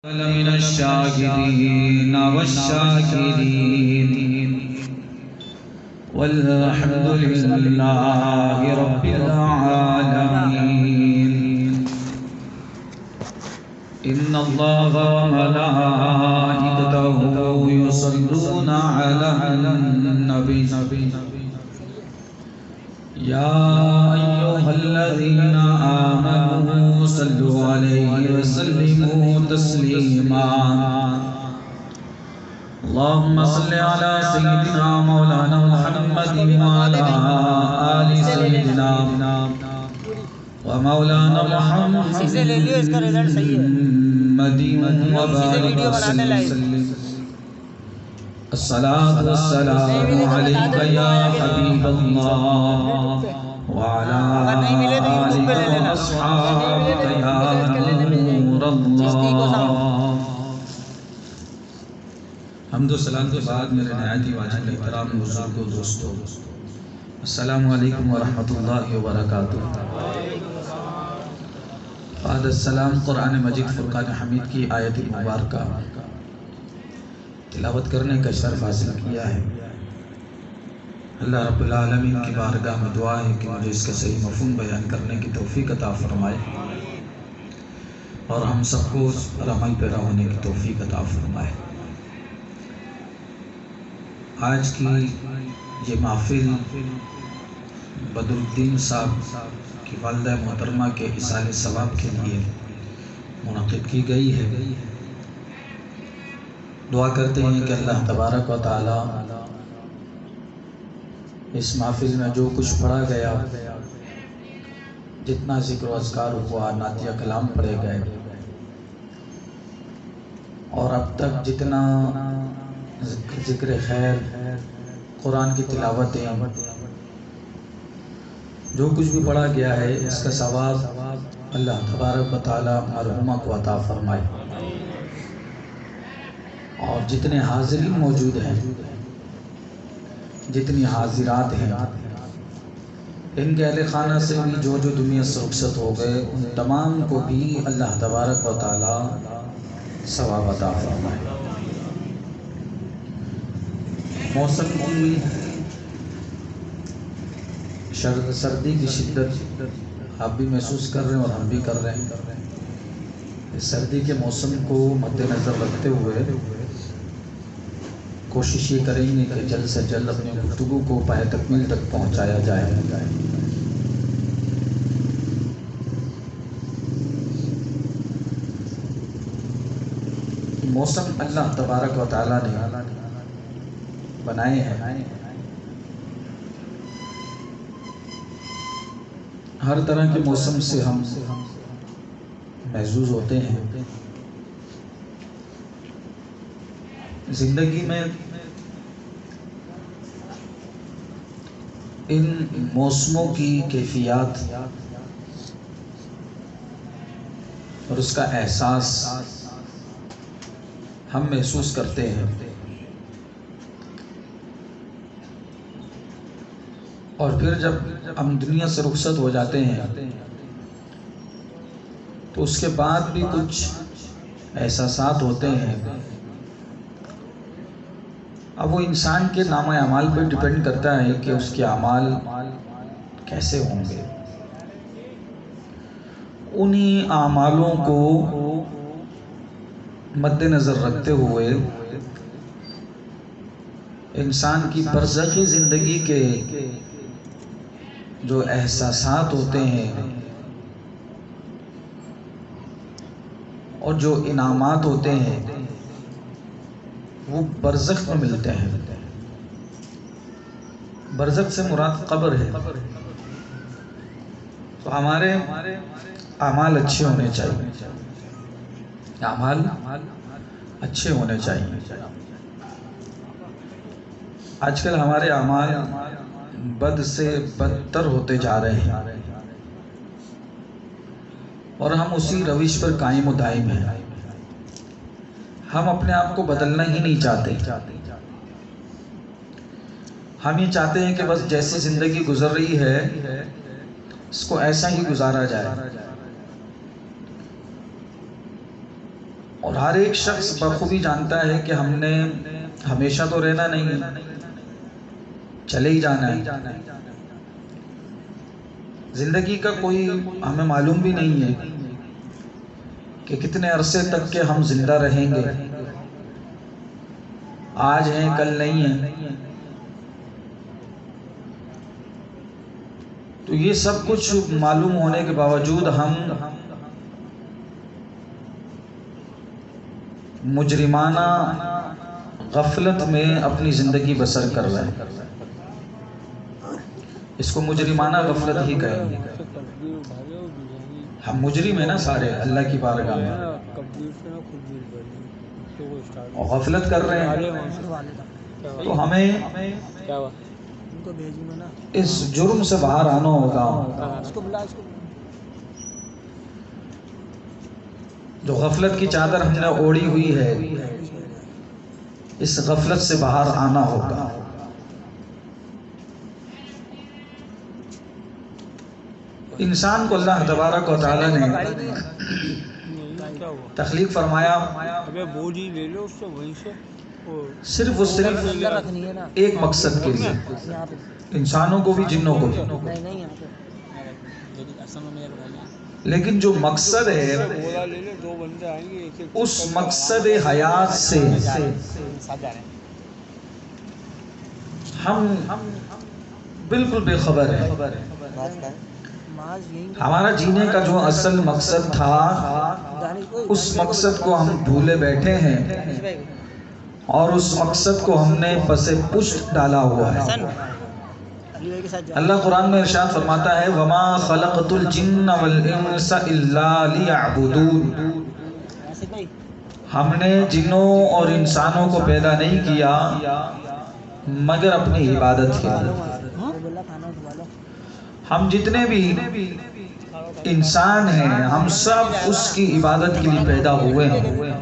من الشاكرين والشاكرين والحمد لله رب العالمين. إن الله وملائكته يصلون على النبي يا أيها الذين آمنوا صلوا عليه وسلموا تسليما. اللهم صل على سيدنا مولانا محمد وعلى آل سيدنا ومولانا محمد وبارك وسلم. الصلاة والسلام عليك يا حبيب الله وعلى آلك وأصحابك يا نور الله. حمد و سلام کے بعد میرے نہایت واجب احترام بزرگوں دوستوں، السلام علیکم ورحمۃ اللہ وبرکاتہ. بعد السلام قرآن مجید فرقان حمید کی آیت مبارکہ تلاوت کرنے کا شرف حاصل کیا ہے. اللہ رب العالمین کی بارگاہ میں دعا ہے کہ مجھے اس کا صحیح مفہوم بیان کرنے کی توفیق عطا فرمائے اور ہم سب کو اس پر عمل پیرا ہونے کی توفیق عطا فرمائے. آج کی یہ محفل بدر الدین صاحب کی والدہ محترمہ کے اصال ثواب کے لیے منعقد کی گئی ہے. دعا کرتے ہیں کہ اللہ تبارک و تعالی اس محفل میں جو کچھ پڑھا گیا، جتنا ذکر و اذکار ہوا، نعتیہ کلام پڑھے گئے، اور اب تک جتنا ذکر خیر، قرآن کی تلاوتیں، جو کچھ بھی پڑھا گیا ہے، اس کا ثواب اللہ تبارک و تعالی مرحومہ کو عطا فرمائے. اور جتنے حاضرین موجود ہیں، جتنی حاضرات ہیں، ان کے اہل خانہ سے بھی جو دنیا سے رخصت ہو گئے، ان تمام کو بھی اللہ تبارک و تعالی ثواب عطا فرمائے. موسم کی سردی کی شدت آپ بھی محسوس کر رہے ہیں اور ہم بھی کر رہے ہیں. اس سردی کے موسم کو مد نظر رکھتے ہوئے کوشش یہ کریں گے کہ جلد سے جلد اپنی گفتگو کو پائے تکمیل تک پہنچایا جائے. موسم اللہ تبارک و تعالی نے بنائے ہیں. ہر طرح کے موسم سے ہم محظوظ ہوتے ہیں. زندگی میں ان موسموں کی کیفیات اور اس کا احساس ہم محسوس کرتے ہیں، اور پھر جب ہم دنیا سے رخصت ہو جاتے ہیں تو اس کے بعد بھی کچھ احساسات ہوتے ہیں. اب وہ انسان کے نام اعمال پہ ڈیپینڈ کرتا ہے کہ اس کے اعمال کیسے ہوں گے. انہی اعمالوں کو مد نظر رکھتے ہوئے انسان کی برزخی زندگی کے جو احساسات ہوتے ہیں اور جو انعامات ہوتے ہیں وہ برزخ میں ملتے ہیں. برزخ سے مراد قبر ہے. تو ہمارے اعمال اچھے ہونے چاہیے، اعمال اچھے ہونے چاہیے. آج کل ہمارے اعمال بد سے بدتر ہوتے جا رہے ہیں اور ہم اسی روش پر قائم و دائم ہیں. ہم اپنے آپ کو بدلنا ہی نہیں چاہتے. ہم یہ چاہتے ہیں کہ بس جیسی زندگی گزر رہی ہے اس کو ایسا ہی گزارا جائے. اور ہر ایک شخص بخوبی جانتا ہے کہ ہم نے ہمیشہ تو رہنا نہیں ہے، چلے ہی جانا ہے۔ زندگی کا کوئی ہمیں معلوم بھی نہیں ہے کہ کتنے عرصے تک کے ہم زندہ رہیں گے، آج ہیں کل نہیں ہیں۔ تو یہ سب کچھ معلوم ہونے کے باوجود ہم مجرمانہ غفلت میں اپنی زندگی بسر کر رہے ہیں۔ اس کو مجرمانہ غفلت ہی کہیں گے۔ ہم مجرم ہیں نا سارے اللہ کی بارگاہ میں، اور غفلت کر رہے ہیں۔ تو ہمیں اس جرم سے باہر آنا ہوگا۔ جو غفلت کی چادر ہم نے اوڑھی ہوئی ہے، اس غفلت سے باہر آنا ہوگا۔ انسان کو اللہ تبارک و تعالی نے تخلیق فرمایا صرف و صرف ایک مقصد کے لیے، انسانوں کو بھی جنوں کو بھی۔ لیکن جو مقصد ہے اس مقصد حیات سے ہم بالکل بے خبر ہیں۔ ہمارا جینے کا جو اصل مقصد تھا اس مقصد کو ہم بھولے بیٹھے ہیں، اور اس مقصد کو ہم نے پس پشت ڈالا ہوا ہے۔ اللہ قرآن میں ارشاد فرماتا ہے وَمَا خَلَقْتُ الْجِنَّ وَالْإِنسَ إِلَّا لِيَعْبُدُونَ، ہم نے جنوں اور انسانوں کو پیدا نہیں کیا مگر اپنی عبادت کے لیے۔ ہم جتنے بھی انسان ہیں ہم سب اس کی عبادت کے لیے پیدا ہوئے ہیں،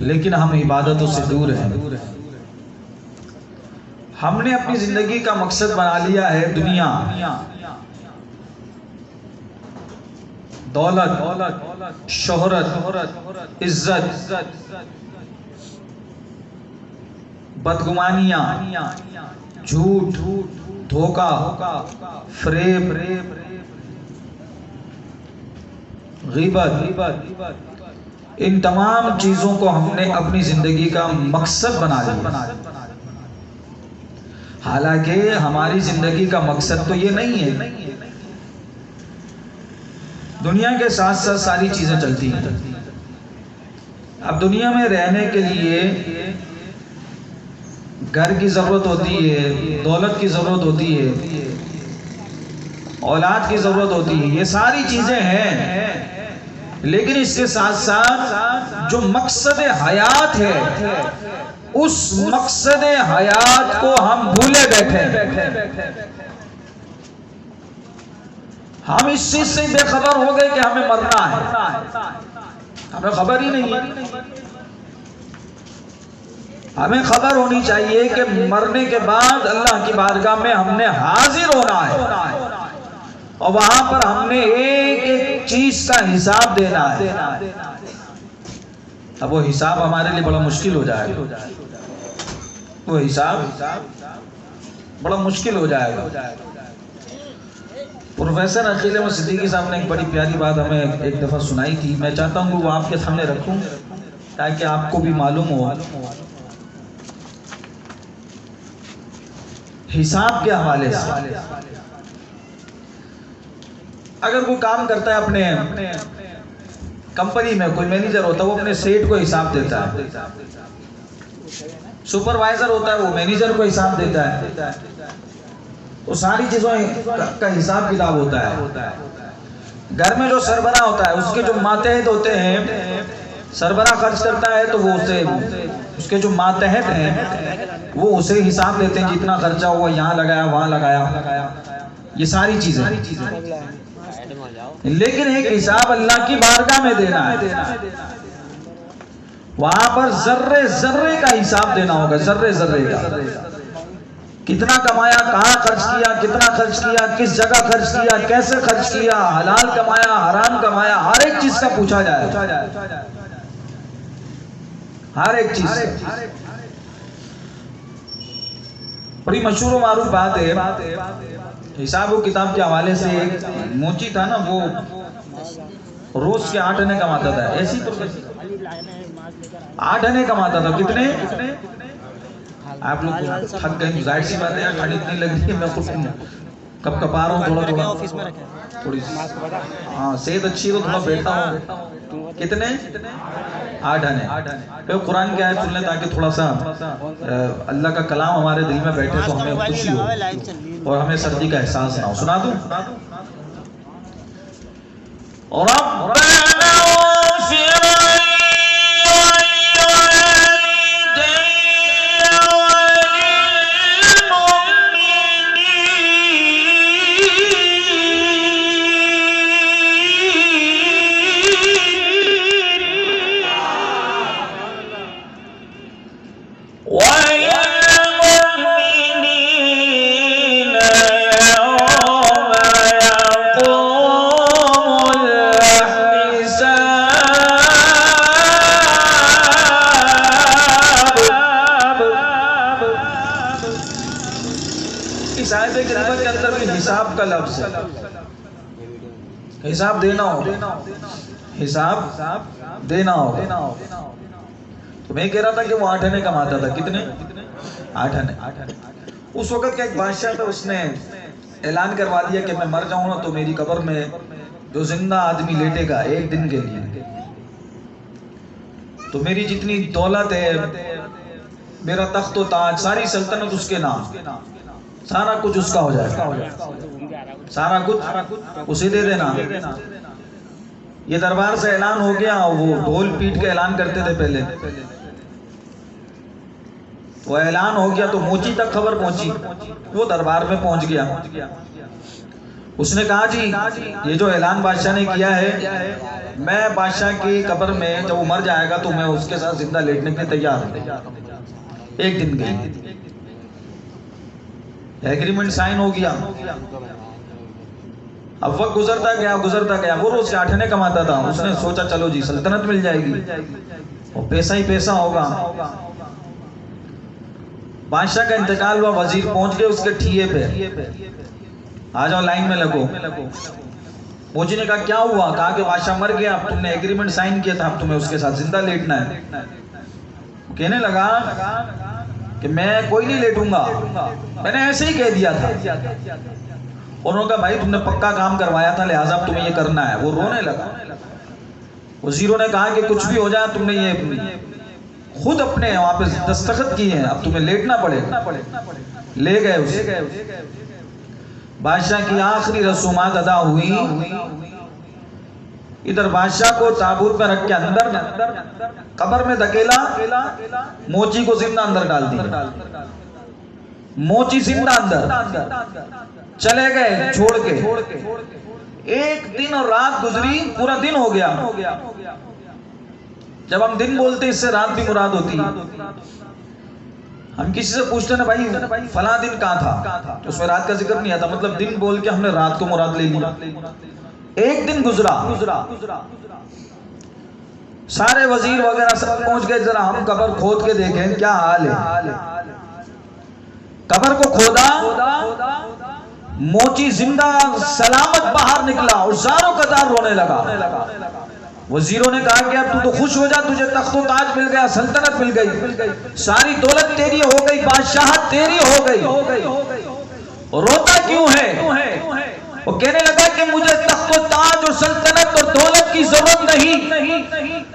لیکن ہم عبادتوں سے دور ہیں۔ ہم نے اپنی زندگی کا مقصد بنا لیا ہے دنیا، دولت، شہرت، عزت، بدگمانیاں، جھوٹ، دھوکہ، فریب، غیبت، ان تمام چیزوں کو ہم نے اپنی زندگی کا مقصد بنا لیا۔ حالانکہ ہماری زندگی کا مقصد تو یہ نہیں ہے۔ دنیا کے ساتھ ساتھ ساری چیزیں چلتی ہیں۔ اب دنیا میں رہنے کے لیے گھر کی ضرورت ہوتی ہے، دولت کی ضرورت ہوتی ہے، اولاد کی ضرورت ہوتی ہے، یہ ساری چیزیں ہیں، لیکن اس کے ساتھ ساتھ جو مقصد حیات ہے اس مقصد حیات کو ہم بھولے بیٹھے ہیں۔ ہم اس چیز سے بے خبر ہو گئے کہ ہمیں مرنا ہے، ہمیں خبر ہی نہیں ہے۔ ہمیں خبر ہونی چاہیے کہ مرنے کے بعد اللہ کی بارگاہ میں ہم نے حاضر ہونا ہے، اور وہاں پر ہم نے ایک ایک چیز کا حساب دینا ہے۔ اب وہ حساب ہمارے لیے بڑا مشکل ہو جائے گا، وہ حساب بڑا مشکل ہو جائے گا۔ پروفیسر عقیل احمد صدیقی صاحب نے ایک بڑی پیاری بات ہمیں ایک دفعہ سنائی تھی، میں چاہتا ہوں کہ وہ آپ کے سامنے رکھوں تاکہ آپ کو بھی معلوم ہو۔ حساب کے حوالے سے اگر کوئی کام کرتا ہے اپنے کمپنی میں، کوئی مینیجر ہوتا ہے وہ اپنے سیٹ کو حساب دیتا ہے، سپروائزر ہوتا ہے وہ مینیجر کو حساب دیتا ہے، وہ ساری چیزوں کا حساب کتاب ہوتا ہے۔ گھر میں جو سربراہ ہوتا ہے اس کے جو ماتحت ہوتے ہیں، سربراہ خرچ کرتا ہے تو وہ اسے، اس کے جو ماتحت ہیں وہ اسے حساب دیتے ہیں، جتنا خرچہ ہوا یہاں لگایا وہاں لگایا، یہ ساری چیزیں۔ لیکن ایک حساب اللہ کی بارگاہ میں دینا ہے، وہاں پر ذرے ذرے کا حساب دینا ہوگا، ذرے ذرے کا، کتنا کمایا، کہاں خرچ کیا، کتنا خرچ کیا، کس جگہ خرچ کیا، کیسے خرچ کیا، حلال کمایا، حرام کمایا، ہر ایک چیز کا پوچھا جائے۔ ہر ایک چیز سے. بڑی مشہور و معروف بات ہے، حساب و کتاب کے حوالے سے ایک موچی تھا نا، وہ روز کے 8 آنے کماتا تھا. ایسی 8 آنے کماتا تھا. کتنے؟ آپ لوگ تھک گئے، ظاہر سی بات ہے، ٹھنڈ اتنی لگ رہی ہے، میں خود کب کپا رہا ہوں تھوڑا تھوڑا، تھوڑی ہاں صحت اچھی ہے تو تھوڑا بیٹھا ہوں. کتنے؟ 8 آنے. پھر قرآن کی آیت سن لیں تاکہ تھوڑا سا اللہ کا کلام ہمارے دل میں بیٹھے تو ہمیں خوشی ہو اور ہمیں سردی کا احساس نہ ہو. سنا دوں؟ حساب کا لفظ ہے، حساب دینا ہوگا، حساب دینا ہوگا. تو میں کہہ رہا تھا کہ وہ 8 آنے کماتا تھا. کتنے؟ 8 آنے. اس وقت کا ایک بادشاہ تھا، اس نے اعلان کروا دیا کہ میں مر جاؤں نا تو میری قبر میں جو زندہ آدمی لیٹے گا 1 دن کے لیے، تو میری جتنی دولت ہے، میرا تخت و تاج، ساری سلطنت اس کے نام، سارا کچھ اس کا ہو جائے گا، سارا کچھ اسے دے دینا. یہ دربار سے اعلان ہو گیا. وہ ڈھول پیٹ کے اعلان کرتے تھے پہلے، وہ اعلان ہو گیا تو موچی تک خبر پہنچی، وہ دربار میں پہنچ گیا. اس نے کہا جی یہ جو اعلان بادشاہ نے کیا ہے، میں بادشاہ کی قبر میں جب وہ مر جائے گا تو میں اس کے ساتھ زندہ لیٹنے کے لیے تیار ہوں. 1 دن کے ایگریمنٹ سائن ہو گیا. اب وقت گزرتا گیا. وہ روز 8 آنے کماتا تھا. اس نے سوچا چلو جی سلطنت مل جائے گی اور پیسہ ہی پیسہ ہوگا. بادشاہ کا انتقال ہوا، وزیر پہنچ گئے اس کے ٹھیے پہ، آ جاؤ لائن میں لگو. موچی نے کہا کیا ہوا؟ کہا کہ بادشاہ مر گیا، اب تم نے ایگریمنٹ سائن کیا تھا، اب تمہیں اس کے ساتھ زندہ لیٹنا ہے. کہنے لگا کہ میں کوئی نہیں لیٹوں گا، میں نے ایسے ہی کہہ دیا تھا. انہوں نے کہا بھائی تم نے پکا کام کروایا تھا لہٰذا اب تمہیں یہ کرنا ہے. وہ رونے لگا. وزیروں نے کہا کہ کچھ بھی ہو جائے، تم نے یہ خود اپنے وہاں پہ دستخط کیے ہیں، اب تمہیں لیٹنا پڑے. لے گئے اسے. بادشاہ کی آخری رسومات ادا ہوئی. ادھر بادشاہ کو تابوت میں رکھ کے اندر قبر میں دھکیلا، موچی کو زندہ اندر ڈال دیا. موچی زندہ اندر. چلے گئے چھوڑ کے. 1 دن اور رات گزری، پورا دن ہو گیا. جب ہم دن بولتے اس سے رات بھی مراد ہوتی. ہم کسی سے پوچھتے نا بھائی فلاں دن کہاں تھا، اس میں رات کا ذکر نہیں آتا، مطلب دن بول کے ہم نے رات کو مراد لے لیا. 1 دن گزرا. سارے وزیر وغیرہ سب پہنچ گئے، ذرا ہم قبر کھود کے دیکھیں کیا حال ہے. قبر کو کھودا، موچی زندہ سلامت باہر نکلا اور زاروں قطار رونے لگا. وزیروں نے کہا کہ اب تو خوش ہو جا، تجھے تخت و تاج مل گیا، سلطنت مل گئی، ساری دولت تیری ہو گئی، بادشاہت تیری ہو گئی. روتا کیوں ہے؟ وہ کہنے لگا کہ مجھے تخت و تاج اور سلطنت اور دولت کی ضرورت نہیں.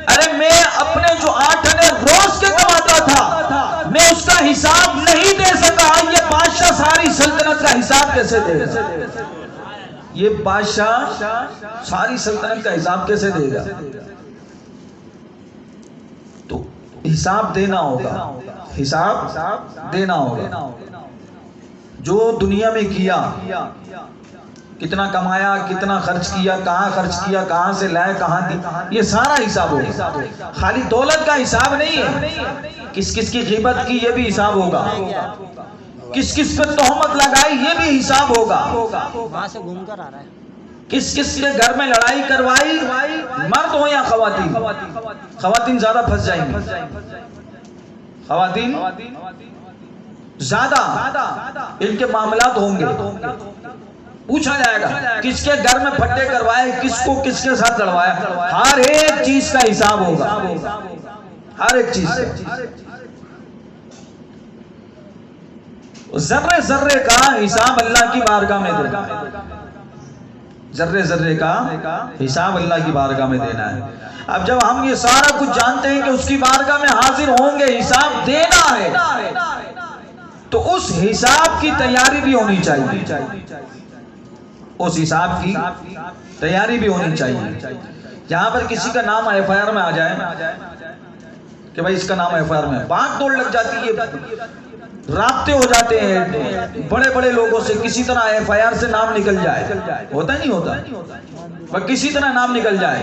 ارے میں اپنے جو 8 آنے روز کے کماتا تھا، میں اس کا حساب نہیں دے سکا. یہ بادشاہ ساری سلطنت کا حساب کیسے دے گا؟ یہ بادشاہ ساری سلطنت کا حساب کیسے دے گا؟ تو حساب دینا ہوگا، حساب دینا ہوگا. جو دنیا میں کیا، کتنا کمایا، کتنا خرچ کیا، کہاں خرچ کیا، کہاں سے لائے، کہاں دی، یہ سارا حساب ہوگا. خالی دولت کا حساب نہیں ہے، کس کس کی غیبت کی یہ بھی حساب ہوگا، کس کس پہ تہمت لگائی یہ بھی حساب ہوگا. وہاں سے گھوم کر آ رہا ہے. کس کس کے گھر میں لڑائی کروائی، مرد ہو یا خواتین؟ خواتین زیادہ پھنس جائیں گی، خواتین زیادہ ان کے معاملات ہوں گے. پوچھا جائے گا کس کے گھر میں پھٹے کروائے، کس کو کس کے ساتھ لڑوایا، ہر ایک چیز کا حساب ہوگا، ہر ایک چیز کا. ذرے ذرے کا حساب اللہ کی بارگاہ میں دینا ہے، ذرے ذرے کا حساب اللہ کی بارگاہ میں دینا ہے. اب جب ہم یہ سارا کچھ جانتے ہیں کہ اس کی بارگاہ میں حاضر ہوں گے، حساب دینا ہے، تو اس حساب کی تیاری بھی ہونی چاہیے، اس حساب کی تیاری بھی ہونی چاہیے. جہاں پر کسی کا نام ایف آئی آر میں آ جائے کہ بھائی اس کا نام ایف آئی آر میں، بات توڑ لگ جاتی ہے، رابطے ہو جاتے ہیں بڑے بڑے لوگوں سے، کسی طرح ایف آئی آر سے نام نکل جائے، ہوتا نہیں ہوتا، کسی طرح نام نکل جائے.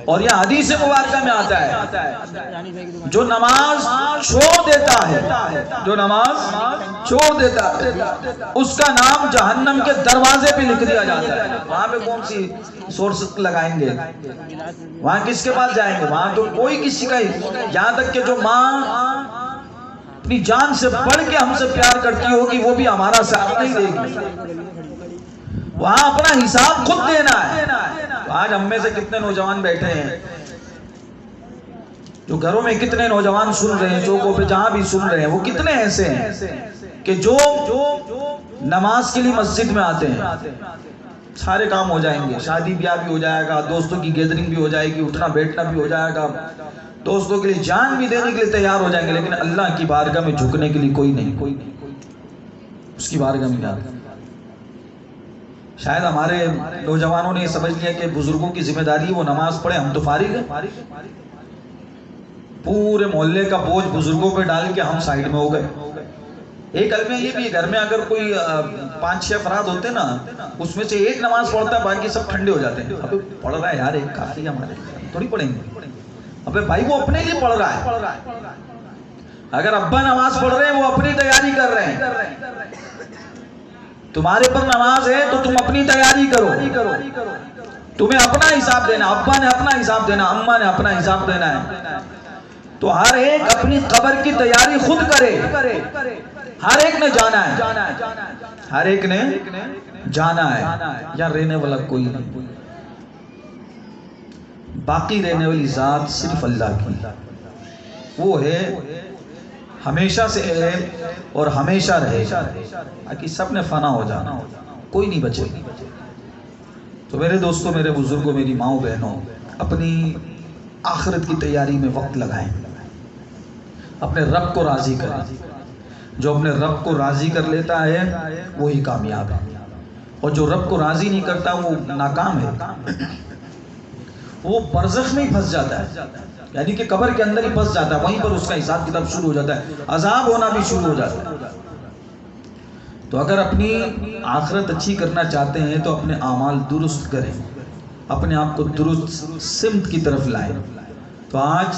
اور یہ حدیث مبارکہ میں آتا ہے جو نماز چھوڑ دیتا ہے، جو نماز چھوڑ دیتا ہے اس کا نام جہنم کے دروازے پہ لکھ دیا جاتا ہے. وہاں پہ کون سی سورس لگائیں گے، وہاں کس کے پاس جائیں گے؟ وہاں تو کوئی کسی کا، یہاں تک کہ جو ماں اپنی جان سے بڑھ کے ہم سے پیار کرتی ہوگی وہ بھی ہمارا ساتھ نہیں دے گی، وہاں اپنا حساب خود دینا ہے. آج ہم میں سے کتنے نوجوان بیٹھے ہیں جو گھروں میں، کتنے نوجوان سن رہے ہیں، چوکوں پہ جہاں بھی سن رہے ہیں، وہ کتنے ایسے ہیں کہ جو نماز کے لیے مسجد میں آتے ہیں، سارے کام ہو جائیں گے، شادی بیاہ بھی ہو جائے گا، دوستوں کی گیدرنگ بھی ہو جائے گی، اٹھنا بیٹھنا بھی ہو جائے گا، دوستوں کے لیے جان بھی دینے کے لیے تیار ہو جائیں گے، لیکن اللہ کی بارگاہ میں جھکنے کے لیے کوئی نہیں، اس کی بارگاہ میں نہیں. شاید ہمارے نوجوانوں نے یہ سمجھ لیا کہ بزرگوں کی ذمہ داری وہ نماز پڑھے، ہم تو فارغ ہیں، پورے محلے کا بوجھ بزرگوں پہ ڈال کے ہم سائیڈ میں ہو گئے. ایک علم یہ بھی گھر میں اگر کوئی 5-6 افراد ہوتے نا، اس میں سے ایک نماز پڑھتا ہے، باقی سب ٹھنڈے ہو جاتے ہیں. ابھی پڑھ رہا ہے یار، ایک کافی ہے ہمارے، تھوڑی پڑھیں گے. ابے بھائی وہ اپنے لیے پڑھ رہا ہے، اگر ابا نماز پڑھ رہے ہیں وہ اپنی تیاری کر رہے ہیں، تمہارے پر نماز ہے تو تم اپنی تیاری کرو، تمہیں اپنا حساب دینا، ابا نے اپنا حساب دینا، اماں نے اپنا حساب دینا ہے. تو ہر ایک اپنی قبر کی تیاری خود کرے، ہر ایک نے جانا ہے، ہر ایک نے جانا ہے، یا رہنے والا کوئی نہیں. باقی رہنے والی ذات صرف اللہ کی، وہ ہے ہمیشہ سے ہے اور ہمیشہ رہے گا، باقی سب نے فنا ہو جانا، کوئی نہیں بچے. تو میرے دوستوں، میرے بزرگوں، میری ماؤں بہنوں، اپنی آخرت کی تیاری میں وقت لگائیں، اپنے رب کو راضی کریں. جو اپنے رب کو راضی کر لیتا ہے وہی کامیاب ہے، اور جو رب کو راضی نہیں کرتا وہ ناکام ہے، وہ برزخ میں ہی پھنس جاتا ہے، یعنی کہ قبر کے اندر ہی پھنس جاتا ہے، وہیں پر اس کا حساب کتاب شروع ہو جاتا ہے، عذاب ہونا بھی شروع ہو جاتا ہے. تو اگر اپنی آخرت اچھی کرنا چاہتے ہیں تو اپنے اعمال درست کریں، اپنے آپ کو درست سمت کی طرف لائیں. تو آج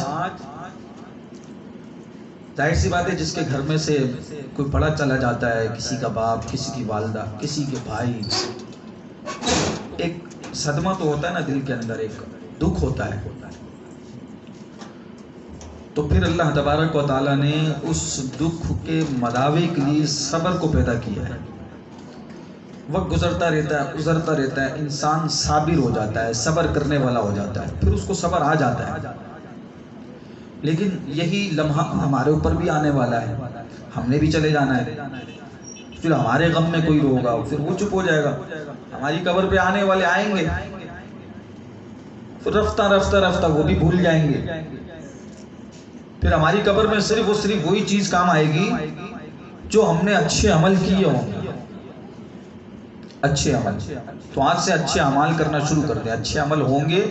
ظاہر سی بات ہے جس کے گھر میں سے کوئی پڑا چلا جاتا ہے، کسی کا باپ، کسی کی والدہ، کسی کے بھائی، ایک صدمہ تو ہوتا ہے نا دل کے اندر، ایک دکھ ہوتا ہے. تو پھر اللہ تبارک و تعالیٰ نے اس دکھ کے مداوی کے لیے صبر کو پیدا کیا ہے. وقت گزرتا رہتا ہے، انسان صابر ہو جاتا ہے، صبر کرنے والا ہو جاتا ہے، پھر اس کو صبر آ جاتا ہے. لیکن یہی لمحہ ہمارے اوپر بھی آنے والا ہے، ہم نے بھی چلے جانا ہے. پھر ہمارے غم میں کوئی ہوگا، پھر وہ چپ ہو جائے گا. ہماری قبر پہ آنے والے آئیں گے، پھر رفتہ رفتہ وہ بھی بھول جائیں گے. پھر ہماری قبر میں صرف وہی چیز کام آئے گی جو ہم نے اچھے عمل کیے ہوں گے، اچھے عمل. تو آج سے اچھے اعمال کرنا شروع کر دیں، اچھے عمل ہوں گے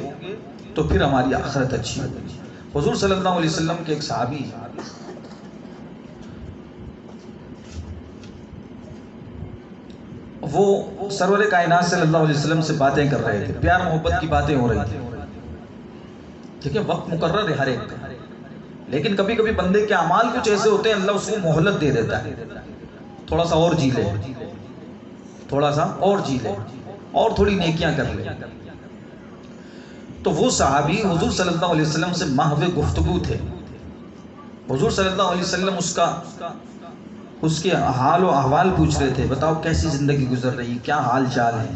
تو پھر ہماری آخرت اچھی ہوگی. حضور صلی اللہ علیہ وسلم کے ایک صحابی، وہ سرور کائنات صلی اللہ علیہ وسلم سے باتیں کر رہے تھے، پیار محبت کی باتیں ہو رہی تھی. ٹھیک ہے، وقت مقرر ہے ہر ایک کا، لیکن کبھی کبھی بندے کے اعمال کچھ ایسے ہوتے ہیں، اللہ اس کو مہلت دے دیتا ہے، تھوڑا سا اور جی لے، تھوڑا سا اور جی لے. اور تھوڑی نیکیاں کر لے. تو وہ صحابی حضور صلی اللہ علیہ وسلم سے محو گفتگو تھے. حضور صلی اللہ علیہ وسلم اس کے حال و احوال پوچھ رہے تھے. بتاؤ کیسی زندگی گزر رہی، کیا حال چال ہے؟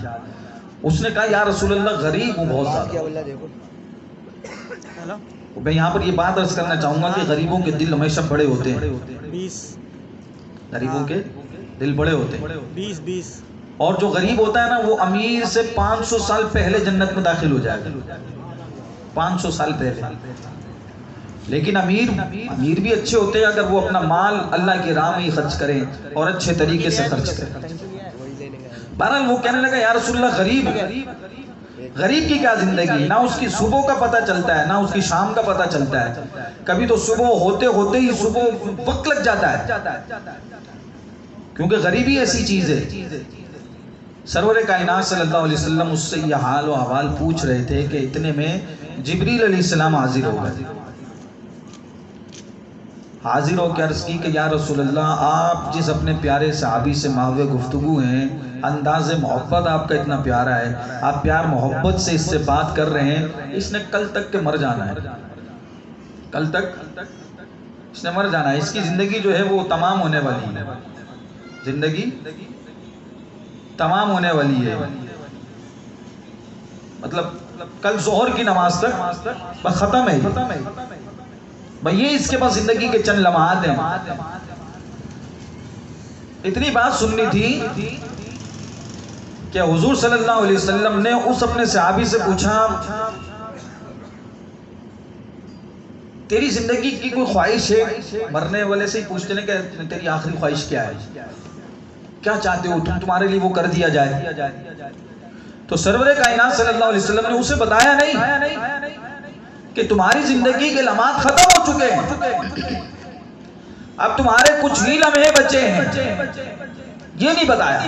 اس نے کہا یا رسول اللہ غریب ہوں بہت زیادہ. میں یہاں پر یہ بات عرض کرنا چاہوں گا کہ غریبوں کے دل ہمیشہ بڑے ہوتے ہیں. غریبوں کے دل بڑے ہوتے ہیں. اور جو غریب ہوتا ہے نا وہ امیر سے 500 سال پہلے جنت میں داخل ہو جائے گا. 500 سال پہلے. لیکن امیر بھی اچھے ہوتے ہیں اگر وہ اپنا مال اللہ کی راہ میں خرچ کریں اور اچھے طریقے سے خرچ کریں. بہرحال وہ کہنے لگا یا رسول اللہ غریب کی کیا زندگی، نہ اس کی صبح کا پتہ چلتا ہے نہ اس کی شام کا پتہ چلتا ہے. کبھی تو صبح ہوتے ہی صبح وقت لگ جاتا ہے، کیونکہ غریبی ایسی چیز ہے. سرور کائنات صلی اللہ علیہ وسلم اس سے یہ حال و احوال پوچھ رہے تھے کہ اتنے میں جبریل علیہ السلام حاضر ہو گئے. حاضر ہو کے عرض کی کہ یا رسول اللہ آپ جس اپنے پیارے صحابی سے محو گفتگو ہیں، انداز محبت آپ کا اتنا پیارا ہے، آپ پیار محبت سے اس سے بات کر رہے ہیں، اس نے کل تک کے مر جانا ہے. کل تک اس نے مر جانا ہے. اس کی زندگی جو ہے وہ تمام ہونے والی ہے. زندگی تمام ہونے والی ہے. مطلب کل ظہر کی نماز تک بس ختم ہے. بھئی یہ اس کے پاس زندگی کے چند لمحات ہیں. اتنی بات سننی تھی کہ حضور صلی اللہ علیہ وسلم نے اس اپنے صحابی سے پوچھا تیری زندگی کی کوئی خواہش ہے؟ مرنے والے سے ہی پوچھتے ہیں کہ تیری آخری خواہش کیا ہے، کیا چاہتے ہو تمہارے لیے وہ کر دیا جائے. تو سرور کائنات صلی اللہ علیہ وسلم نے اسے بتایا نہیں کہ تمہاری زندگی کے لمحات ختم ہو چکے ہیں، اب تمہارے کچھ ہی لمحے بچے ہیں، یہ نہیں بتایا.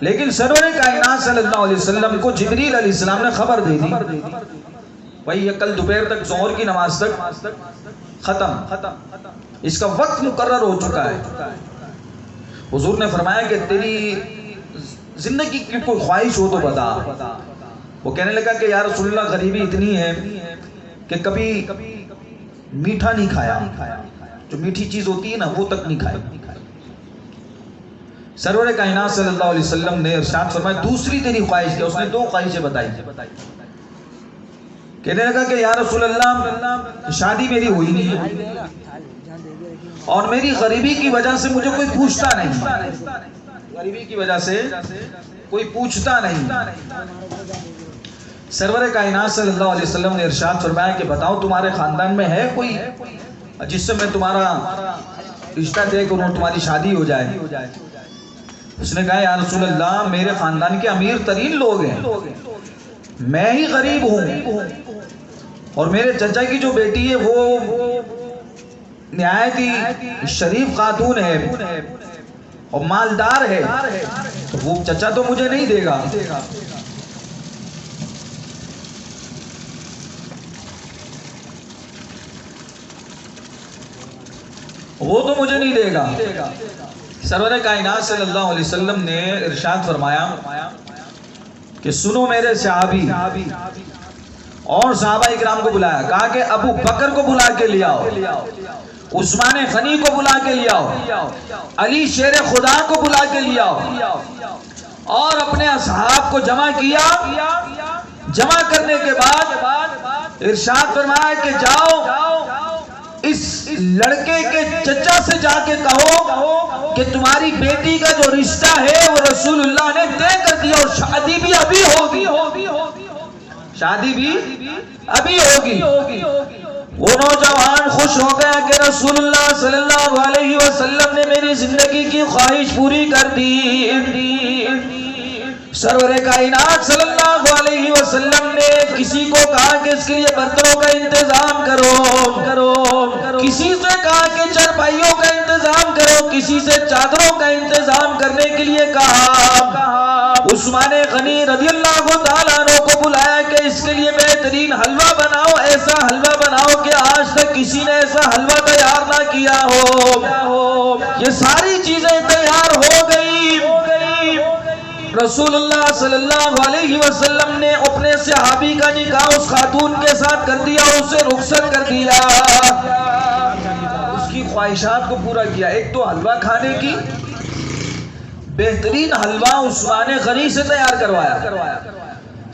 لیکن سرور کائنات صلی اللہ علیہ وسلم کو جبریل علیہ السلام نے خبر دے دی بھائی یہ کل دوپہر تک ظہر کی نماز تک ختم، اس کا وقت مقرر ہو چکا ہے. حضور نے فرمایا کہ تیری زندگی کی کوئی خواہش ہو تو بتا. وہ کہنے لگا کہ یا رسول اللہ غریبی اتنی ہے کہ کبھی میٹھا نہیں کھایا، جو میٹھی چیز ہوتی ہے نا وہ تک نہیں کھائی. سرور کائنات صلی اللہ علیہ وسلم نے ارشاد فرمایا دوسری تیری خواہش کیا؟ اس نے 2 خواہشیں بتائی. کہنے لگا کہ یا رسول اللہ شادی میری ہوئی نہیں ہے اور میری غریبی کی وجہ سے مجھے کوئی پوچھتا نہیں. غریبی کی وجہ سے کوئی پوچھتا نہیں. سرور کائنات صلی اللہ علیہ وسلم نے ارشاد فرمایا کہ بتاؤ تمہارے خاندان میں ہے کوئی جس سے میں تمہارا رشتہ دے کر تمہاری شادی ہو جائے؟ اس نے کہا یا رسول اللہ میرے خاندان کے امیر ترین لوگ ہیں، میں ہی غریب ہوں اور میرے چچا کی جو بیٹی ہے وہ نہایت ہی شریف خاتون ہے اور مالدار ہے، تو وہ چچا تو مجھے نہیں دے گا. وہ تو مجھے نہیں دے گا. سرور کائنات صلی اللہ علیہ وسلم نے ارشاد فرمایا کہ سنو میرے صحابی، اور صحابہ اکرام کو بلایا. کہا کہ ابو بکر کو بلا کے لے آؤ، عثمان غنی کو بلا کے لے آؤ، علی شیر خدا کو بلا کے لے آؤ. اور اپنے اصحاب کو جمع کیا. جمع کرنے کے بعد ارشاد فرمایا کہ جاؤ اس لڑکے کے چچا سے جا کے کہو کہ تمہاری بیٹی کا جو رشتہ ہے وہ رسول اللہ نے طے کر دیا اور شادی بھی ابھی ہوگی. شادی بھی ابھی ہوگی. وہ نوجوان خوش ہو گیا کہ رسول اللہ صلی اللہ علیہ وسلم نے میری زندگی کی خواہش پوری کر دی. سرور کائنات صلی اللہ علیہ وسلم نے کسی کو کہا کہ اس کے لیے برتنوں کا انتظام کرو، کسی سے کہا کہ چارپائیوں کا انتظام کرو، کسی سے چادروں کا انتظام کرنے کے لیے کہا. عثمان غنی رضی اللہ تعالیٰ عنہ کو بلایا کہ اس کے لیے بہترین حلوہ بناؤ، ایسا حلوہ بناؤ کہ آج تک کسی نے ایسا حلوہ تیار نہ کیا ہو. یہ ساری چیزیں تیار ہو گئی. رسول اللہ صلی اللہ علیہ وسلم نے اپنے صحابی کا نکاح اس خاتون کے ساتھ کر دیا، اسے رخصت کر دیا، اس کی خواہشات کو پورا کیا۔ ایک تو حلوہ کھانے کی، بہترین حلوہ عثمان غنی سے تیار کروایا،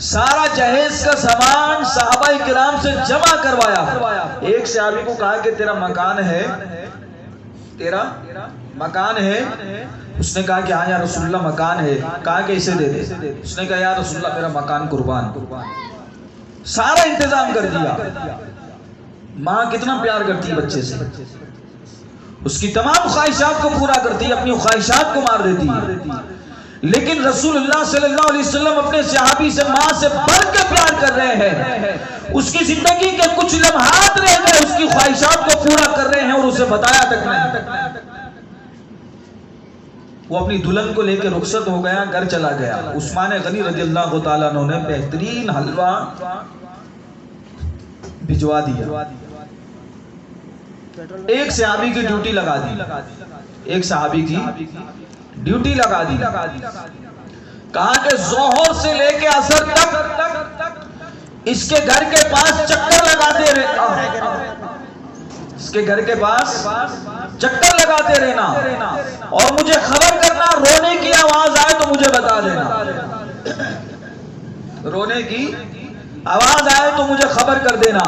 سارا جہیز کا سامان صحابہ کرام سے جمع کروایا۔ ایک صحابی کو کہا کہ تیرا مکان ہے، تیرا مکان ہے؟ اس نے کہا کہ ہاں یا رسول اللہ مکان ہے۔ کہا کہ اسے دے دے۔ اس نے کہا یا رسول اللہ میرا مکان قربان۔ سارا انتظام کر دیا۔ ماں کتنا پیار کرتی ہے بچے سے، اس کی تمام خواہشات کو پورا کرتی ہے، اپنی خواہشات کو مار دیتی ہے، لیکن رسول اللہ صلی اللہ علیہ وسلم اپنے صحابی سے ماں سے بڑھ کے پیار کر رہے ہیں۔ اس کی زندگی کے کچھ لمحات رہ گئے، اس کی خواہشات کو پورا کر رہے ہیں اور اسے بتایا تک نہیں۔ وہ اپنی دلہن کو لے کے رخصت ہو گیا، گھر چلا گیا۔ عثمان غنی رضی اللہ تعالیٰ عنہ نے بہترین حلوہ بھجوا دیا۔ ایک صحابی کی ڈیوٹی لگا دی، ایک صحابی کی ڈیوٹی لگا دی، کہا کہ ظہر سے لے کے عصر تک اس کے گھر کے پاس چکر لگاتے رہنا، اس کے گھر کے پاس چکر لگاتے رہنا، اور مجھے خبر کرنا، رونے کی آواز آئے تو مجھے بتا دینا، رونے کی آواز آئے تو مجھے خبر کر دینا۔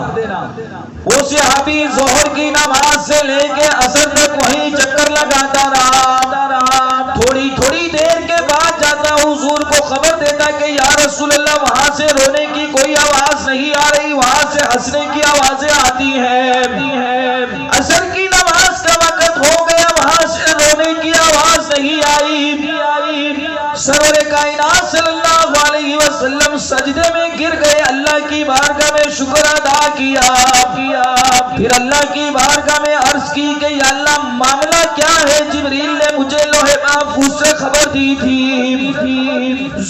وہ صحابی ظہر کی نماز سے لے کے عصر تک وہیں چکر لگاتا رہا، تھوڑی تھوڑی دیر کے بعد جاتا حضور کو خبر دیتا کہ یا رسول اللہ وہاں سے رونے کی کوئی آواز نہیں آ رہی، وہاں سے ہنسنے کی آوازیں آتی ہیں۔ عصر کی نماز کا وقت ہو گیا، وہاں سے رونے کی آواز نہیں آئی۔ سرور کائنات صلی اللہ علیہ وسلم سجدے میں گر گئے، اللہ کی بارگاہ میں شکر ادا کیا، پھر اللہ کی بارگاہ میں عرض کی کہ یا اللہ معاملہ کیا ہے؟ جبریل نے مجھے لوح محفوظ سے خبر دی تھی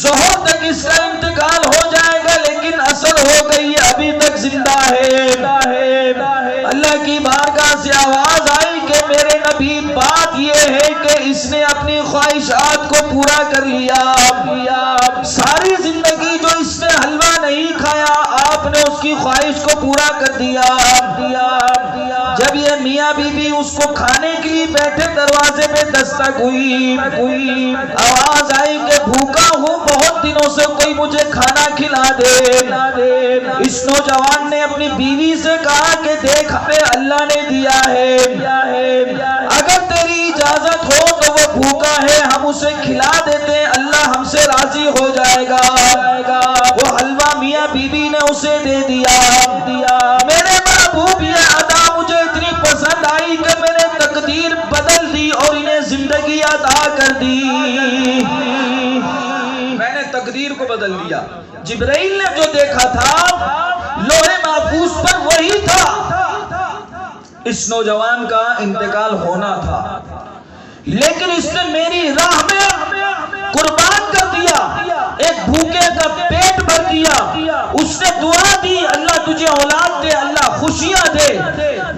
ظہر تک اس کا انتقال ہو جائے گا، لیکن عصر ہو گئی ابھی تک زندہ ہے۔ اللہ کی بارگاہ سے آواز آئی کہ میرے نبی بات یہ ہے کہ اس نے اپنی خواہشات کو پورا کر لیا، ساری زندگی جو اس نے حلوہ نہیں کھایا آپ نے اس کی خواہش کو پورا کر دیا۔ جب یہ میاں بی بی اس کو کھانے کے لیے بیٹھے، دروازے پہ دستک ہوئی، آواز آئی کہ بھوکا ہوں، بہت دنوں سے کوئی مجھے کھانا کھلا دے۔ اس نوجوان نے اپنی بیوی سے کہا کہ دیکھ ہمیں اللہ نے دیا ہے، اگر تیری اجازت ہو تو وہ بھوکا ہے، ہم اسے کھلا دیتے ہیں، اللہ ہم سے راضی ہو جائے گا۔ وہ حلوہ میاں بی بی نے اسے دے دیا۔ میرے محبوب یہ ادا مجھے اتنی پسند آئی کہ میں نے تقدیر بدل دی اور انہیں زندگی عطا کر دی، میں نے تقدیر کو بدل دیا۔ جبرائیل نے جو دیکھا تھا لوح محفوظ پر وہی تھا، اس نوجوان کا انتقال ہونا تھا، لیکن اس نے میری راہ میں قربان کر دیا، ایک بھوکے کا پیٹ بھر دیا، اس نے دعا دی اللہ تجھے اولاد دے، اللہ خوشیاں دے،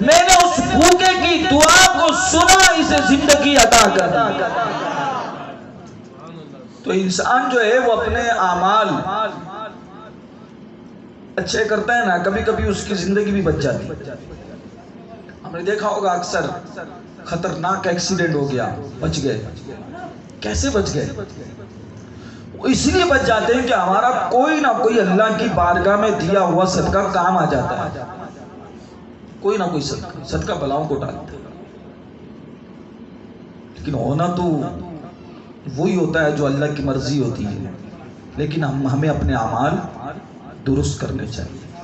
میں نے اس بھوکے کی دعا کو سنا، اسے زندگی عطا کر دی۔ تو انسان جو ہے وہ اپنے اعمال اچھے کرتا ہے نا، کبھی کبھی اس کی زندگی بھی بچ جاتی ہے۔ ہم نے دیکھا ہوگا اکثر خطرناک ایکسیڈنٹ ہو گیا، بچ گئے، کیسے بچ گئے؟ اس لیے بچ جاتے ہیں کہ ہمارا کوئی نہ کوئی اللہ کی بارگاہ میں دیا ہوا صدقہ کام آ جاتا ہے، کوئی نہ کوئی صدقہ بلاؤں کو ٹالتا ہے۔ لیکن ہونا تو وہی ہوتا ہے جو اللہ کی مرضی ہوتی ہے، لیکن ہمیں اپنے اعمال درست کرنے چاہیے۔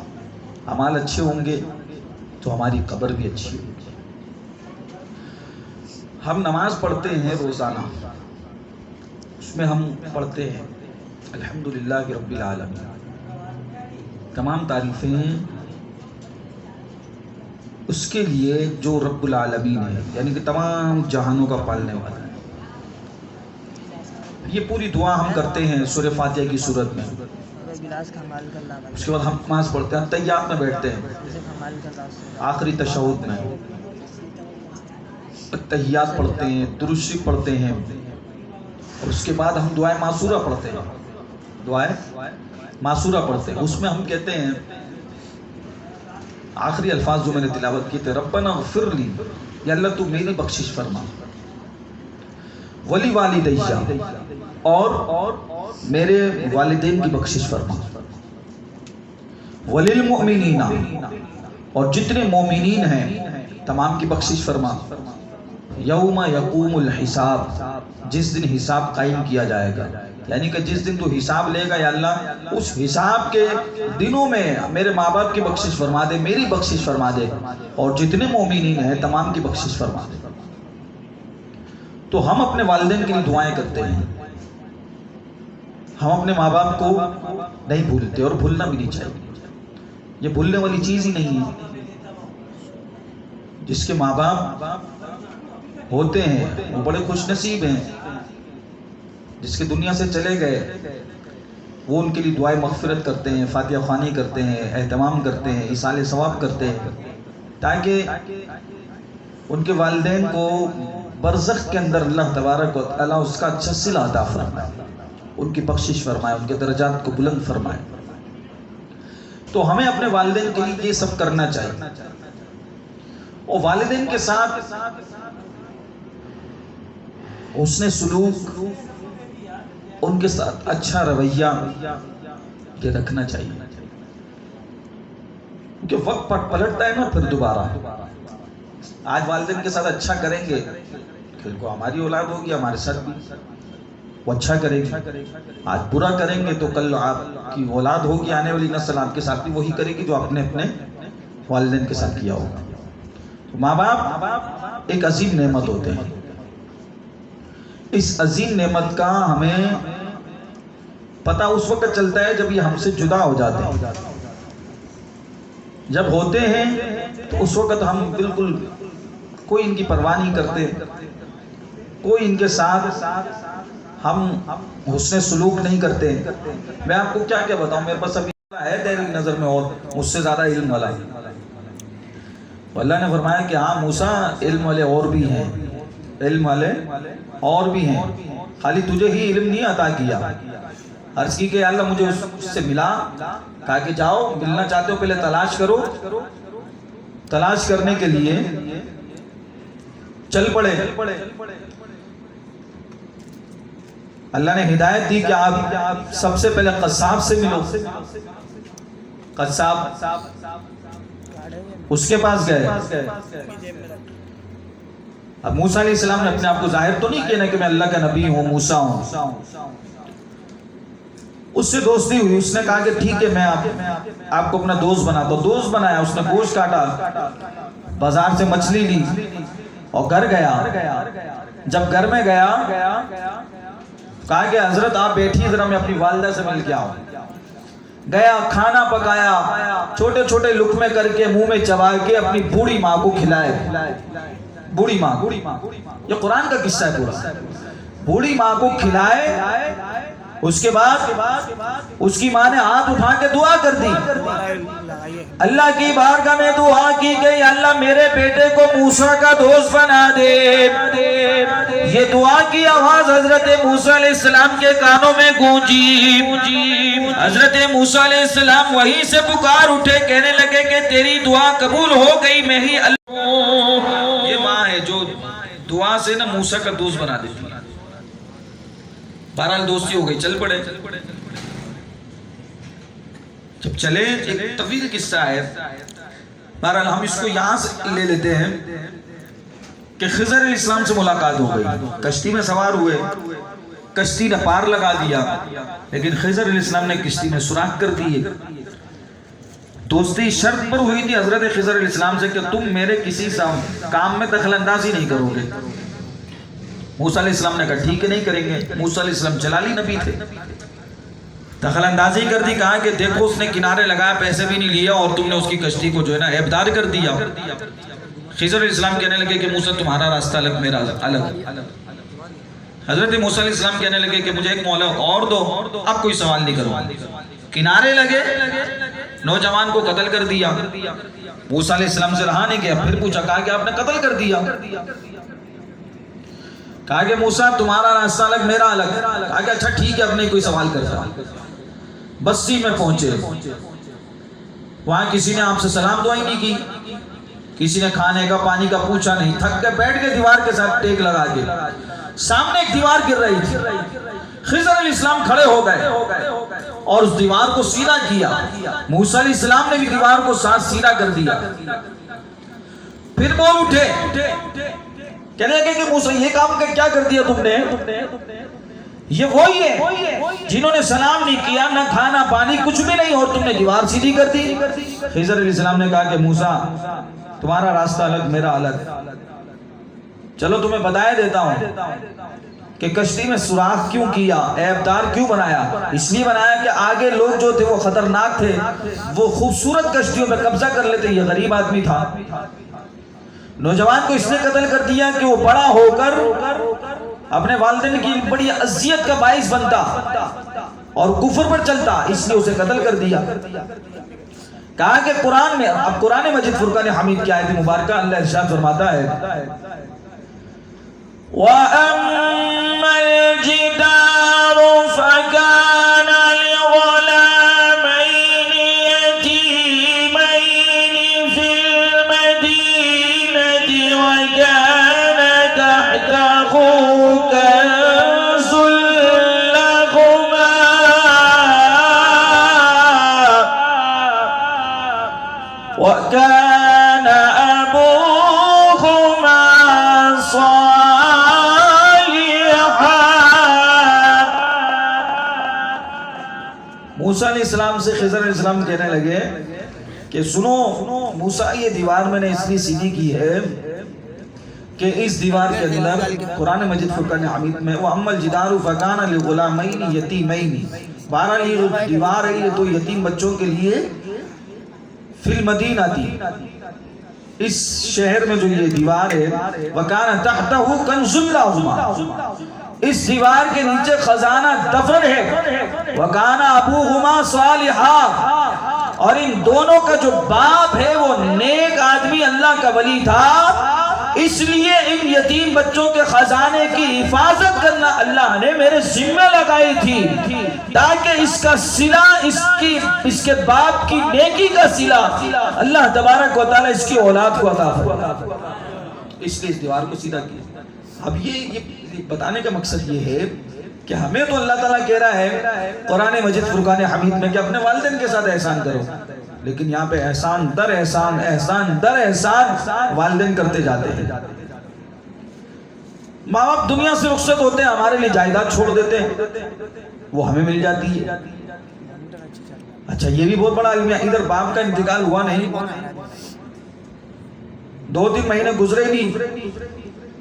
اعمال اچھے ہوں گے تو ہماری قبر بھی اچھی ہوگی۔ ہم نماز پڑھتے ہیں روزانہ، اس میں ہم پڑھتے ہیں الحمدللہ رب العالمین، تمام تعریفیں اس کے لیے جو رب العالمین ہے، یعنی کہ تمام جہانوں کا پالنے والا ہے۔ یہ پوری دعا ہم کرتے ہیں سورہ فاتحہ کی صورت میں، اس کے بعد ہم نماز پڑھتے ہیں، تحیات میں بیٹھتے ہیں، آخری تشہد میں تحیات پڑھتے ہیں، درود شریف پڑھتے ہیں، اور اس کے بعد ہم دعائیں معصورہ پڑھتے ہیں، دعائیں معصورہ پڑھتے ہیں. اس میں ہم کہتے ہیں آخری الفاظ جو میں نے تلاوت کیے تھے، ربنا اغفر لی، یا اللہ تو میری بخشش فرما، ولی والدیہ، اور میرے والدین کی بخشش فرما، وللمؤمنین، اور جتنے مومنین ہیں تمام کی بخشش فرما، یوم یقوم الحساب، جس دن حساب قائم کیا جائے گا، یعنی کہ جس دن تو حساب لے گا یا اللہ اس حساب کے دنوں میں میرے ماں باپ کی بخشش فرما دے، میری بخشش فرما دے، اور جتنے مومنین ہیں تمام کی بخشش فرما دے. تو ہم اپنے والدین کے لیے دعائیں کرتے ہیں، ہم اپنے ماں باپ کو نہیں بھولتے اور بھولنا بھی نہیں چاہیے. یہ بھولنے والی چیز ہی نہیں ہے. جس کے ماں باپ ہوتے ہیں وہ بڑے خوش نصیب ہیں. جس کے دنیا سے چلے گئے وہ ان کے لیے دعائیں مغفرت کرتے ہیں، فاتحہ خوانی کرتے ہیں، اہتمام کرتے ہیں، ایصال ثواب کرتے ہیں، تاکہ ان کے والدین کو برزخ کے اندر اللہ تبارک و تعالیٰ اس کا اچھا صلہ عطا فرمائے، ان کی بخشش فرمائے، ان کے درجات کو بلند فرمائے. تو ہمیں اپنے والدین کے لیے یہ سب کرنا چاہیے، اور والدین کے ساتھ حسن سلوک، ان کے ساتھ اچھا رویہ یہ رکھنا چاہیے، کیونکہ وقت پلٹتا ہے نا پھر دوبارہ. آج والدین کے ساتھ اچھا کریں گے، کل کو ہماری اولاد ہوگی ہمارے ساتھ بھی وہ اچھا کرے گی. آج برا کریں گے تو کل آپ کی اولاد ہوگی، آنے والی نسل آپ کے ساتھ بھی وہی کرے گی جو آپ نے اپنے والدین کے ساتھ کیا ہوگا. تو ماں باپ ایک عظیم نعمت ہوتے ہیں. اس عظیم نعمت کا ہمیں پتہ اس وقت چلتا ہے جب یہ ہم سے جدا ہو جاتے ہیں. جب ہوتے ہیں تو اس وقت ہم بالکل کوئی ان کی پرواہ نہیں کرتے، کوئی ان کے ساتھ ہم حسن سلوک نہیں کرتے. میں آپ کو کیا کیا بتاؤں، میرے پاس ابھی ہے تیری نظر میں اور مجھ سے زیادہ علم والا. اللہ نے فرمایا کہ ہاں موسیٰ علم والے اور بھی ہیں، علم والے اور بھی ہیں، خالی تجھے ہی علم نہیں عطا کیا. عرض کی کہ اللہ مجھے اس سے ملا، کہا کہ جاؤ ملنا چاہتے ہو پہلے تلاش کرو. تلاش کرنے کے لیے چل پڑے. اللہ نے ہدایت دی کہ آپ سب سے پہلے قصاب سے ملو. قصاب اس کے پاس گئے. اب موسیٰ علیہ السلام نے اپنے آپ کو ظاہر تو نہیں کیا نا کہ میں اللہ کا نبی ہوں، موسیٰ ہوں. اس سے دوستی ہوئی، اس نے کہا کہ ٹھیک ہے میں آپ کو اپنا دوست بناتا ہوں. دوست بنایا، اس نے گوشت کاٹا، بازار سے مچھلی لی اور گھر گیا. جب گھر میں گیا کہا کہ حضرت آپ بیٹھیے ذرا میں اپنی والدہ سے مل کے آؤں. گیا، کھانا پکایا، چھوٹے چھوٹے لقمے کر کے منہ میں چبا کے اپنی بوڑھی ماں کو کھلائے. بوڑھی ماں، یہ قرآن کا قصہ ہے پورا. بوڑھی ماں کو کھلائے. اس کے بعد اس کی ماں نے ہاتھ اٹھا کے دعا کر دی. اللہ کی بارگاہ میں دعا کی گئی، اللہ میرے بیٹے کو موسیٰ کا دوست بنا دے. یہ دعا کی آواز حضرت موسیٰ علیہ السلام کے کانوں میں گونجی. حضرت موسیٰ علیہ السلام وہیں سے پکار اٹھے، کہنے لگے کہ تیری دعا قبول ہو گئی. میں ہی اللہ. یہ ماں ہے جو دعا سے نا موسیٰ کا دوست بنا دیتی ہے. بہرحال دوستی ہو گئی، چل پڑے. جب چلے، ایک طویل قصہ ہے، بہرحال ہم اس کو یہاں سے لے لیتے ہیں کہ خضر علیہ السلام سے ملاقات ہو گئی. کشتی میں سوار ہوئے، کشتی نے پار لگا دیا، لیکن خضر علیہ السلام نے کشتی میں سوراخ کر دیے. دوستی شرط پر ہوئی تھی حضرت خضر علیہ السلام سے کہ تم میرے کسی کام میں دخل اندازی نہیں کرو گے. موسیٰ علیہ السلام نے کہا ٹھیک ہے نہیں کریں گے. موسیٰ علیہ السلام جلالی نبی تھے، دخل اندازی کر دی. کہا کہ دیکھو اس نے کنارے لگایا، پیسے بھی نہیں لیا، اور تم نے اس کی کشتی کو جو ہے نا عیبدار کر دیا. خضر علیہ السلام کہنے لگے کہ موسیٰ تمہارا راستہ الگ، میرا الگ. حضرت موسیٰ علیہ السلام کہنے لگے کہ مجھے ایک مولا اور دو، اب کوئی سوال نہیں کروں. کنارے لگے، نوجوان کو قتل کر دیا. موسیٰ علیہ السلام سے رہا نہیں گیا، پھر پوچھا، کہا کہ آپ نے قتل کر دیا. کہا کہ موسیٰ تمہارا راستہ الگ میرا الگ. کہا کہ اچھا ٹھیک ہے اب نہیں کوئی سوال کرتا. بستی میں پہنچے, وہاں کسی نے آپ سے سلام دعائی نہیں کی, کسی نے کھانے کا پانی کا پوچھا نہیں. تھک کے بیٹھ کے دیوار کے ساتھ ٹیک لگا کے. سامنے ایک دیوار گر رہی تھی. خضر علیہ السلام کھڑے ہو گئے اور اس دیوار کو سیدھا کیا. موسیٰ علیہ السلام نے بھی دیوار کو ساتھ سیدھا کر دیا. پھر بول اٹھے, کہنے لگے کہ موسیٰ یہ کام کیا کر دیا تم نے؟ یہ وہی ہے جنہوں نے سلام نہیں کیا, نہ کھانا پانی, کچھ بھی نہیں, اور تم نے دیوار سیدھی کر دی. خضر علیہ السلام نے کہا کہ موسیٰ تمہارا راستہ الگ میرا الگ. چلو تمہیں بتایا دیتا ہوں کہ کشتی میں سوراخ کیوں کیا, عیبدار کیوں بنایا. اس لیے بنایا کہ آگے لوگ جو تھے وہ خطرناک تھے, وہ خوبصورت کشتیوں پہ قبضہ کر لیتے. یہ غریب آدمی تھا. نوجوان کو اس نے قتل کر دیا کہ وہ بڑا ہو کر اپنے والدین کی بڑی اذیت کا باعث بنتا اور کفر پر چلتا, اس لیے اسے قتل کر دیا. کہا کہ قرآن میں, اب قرآن مجید فرقان حمید کی آیت مبارکہ اللہ ارشاد فرماتا ہے وَأَمَّا الْجِدَارُ فَكَانَ لِغُلَامَيْنِ يَتِيمَيْنِ فِي الْمَدِينَةِ وَكَانَ تَحْتَهُ كَنزٌ لَهُمَا وَكَانَ أَبُوهُمَا موسیٰ علیہ السلام سے خضر علیہ السلام کہنے لگے کہ سنو موسیٰ, یہ دیوار میں نے اس لیے سیدھی کی ہے کہ اس دیوار کے اندر قرآن مجید فرقان حمید میں وَأَمَّا الْجِدَارُ فَكَانَ لِغُلَامَيْنِ يَتِيمَيْنِ, بہرحال یہ دیوار ہے یہ تو یتیم بچوں کے لیے فی المدینہ تھی, اس شہر میں جو یہ دیوار ہے. وَكَانَ تَحْتَهُ كَنْزٌ لَهُمَا, اس دیوار کے نیچے خزانہ دفن ہے. وَكَانَ أَبُوهُمَا صَالِحًا, اور ان دونوں کا جو باپ ہے وہ نیک آدمی اللہ کا ولی تھا. اس لیے ان یتیم بچوں کے خزانے کی حفاظت کرنا اللہ نے میرے ذمہ لگائی تھی, تاکہ اس کا صلہ اس کے باپ کی نیکی کا صلہ اللہ تبارک و تعالی اس کی اولاد کو عطا فرمائے. اس لیے اس دیوار کو سیدھا کیا. اب یہ بتانے کا مقصد یہ ہے کہ ہمیں تو اللہ تعالیٰ کہہ رہا ہے قرآن مجید فرقان حمید میں کہ اپنے والدین کے ساتھ احسان کرو, لیکن یہاں پہ احسان در احسان, احسان در احسان والدین کرتے جاتے ہیں. ماں باپ دنیا سے رخصت ہوتے ہیں, ہمارے لیے جائیداد چھوڑ دیتے ہیں, وہ ہمیں مل جاتی ہے. اچھا یہ بھی بہت بڑا علم ہے, ادھر باپ کا انتقال ہوا نہیں, 2-3 مہینے گزرے نہیں,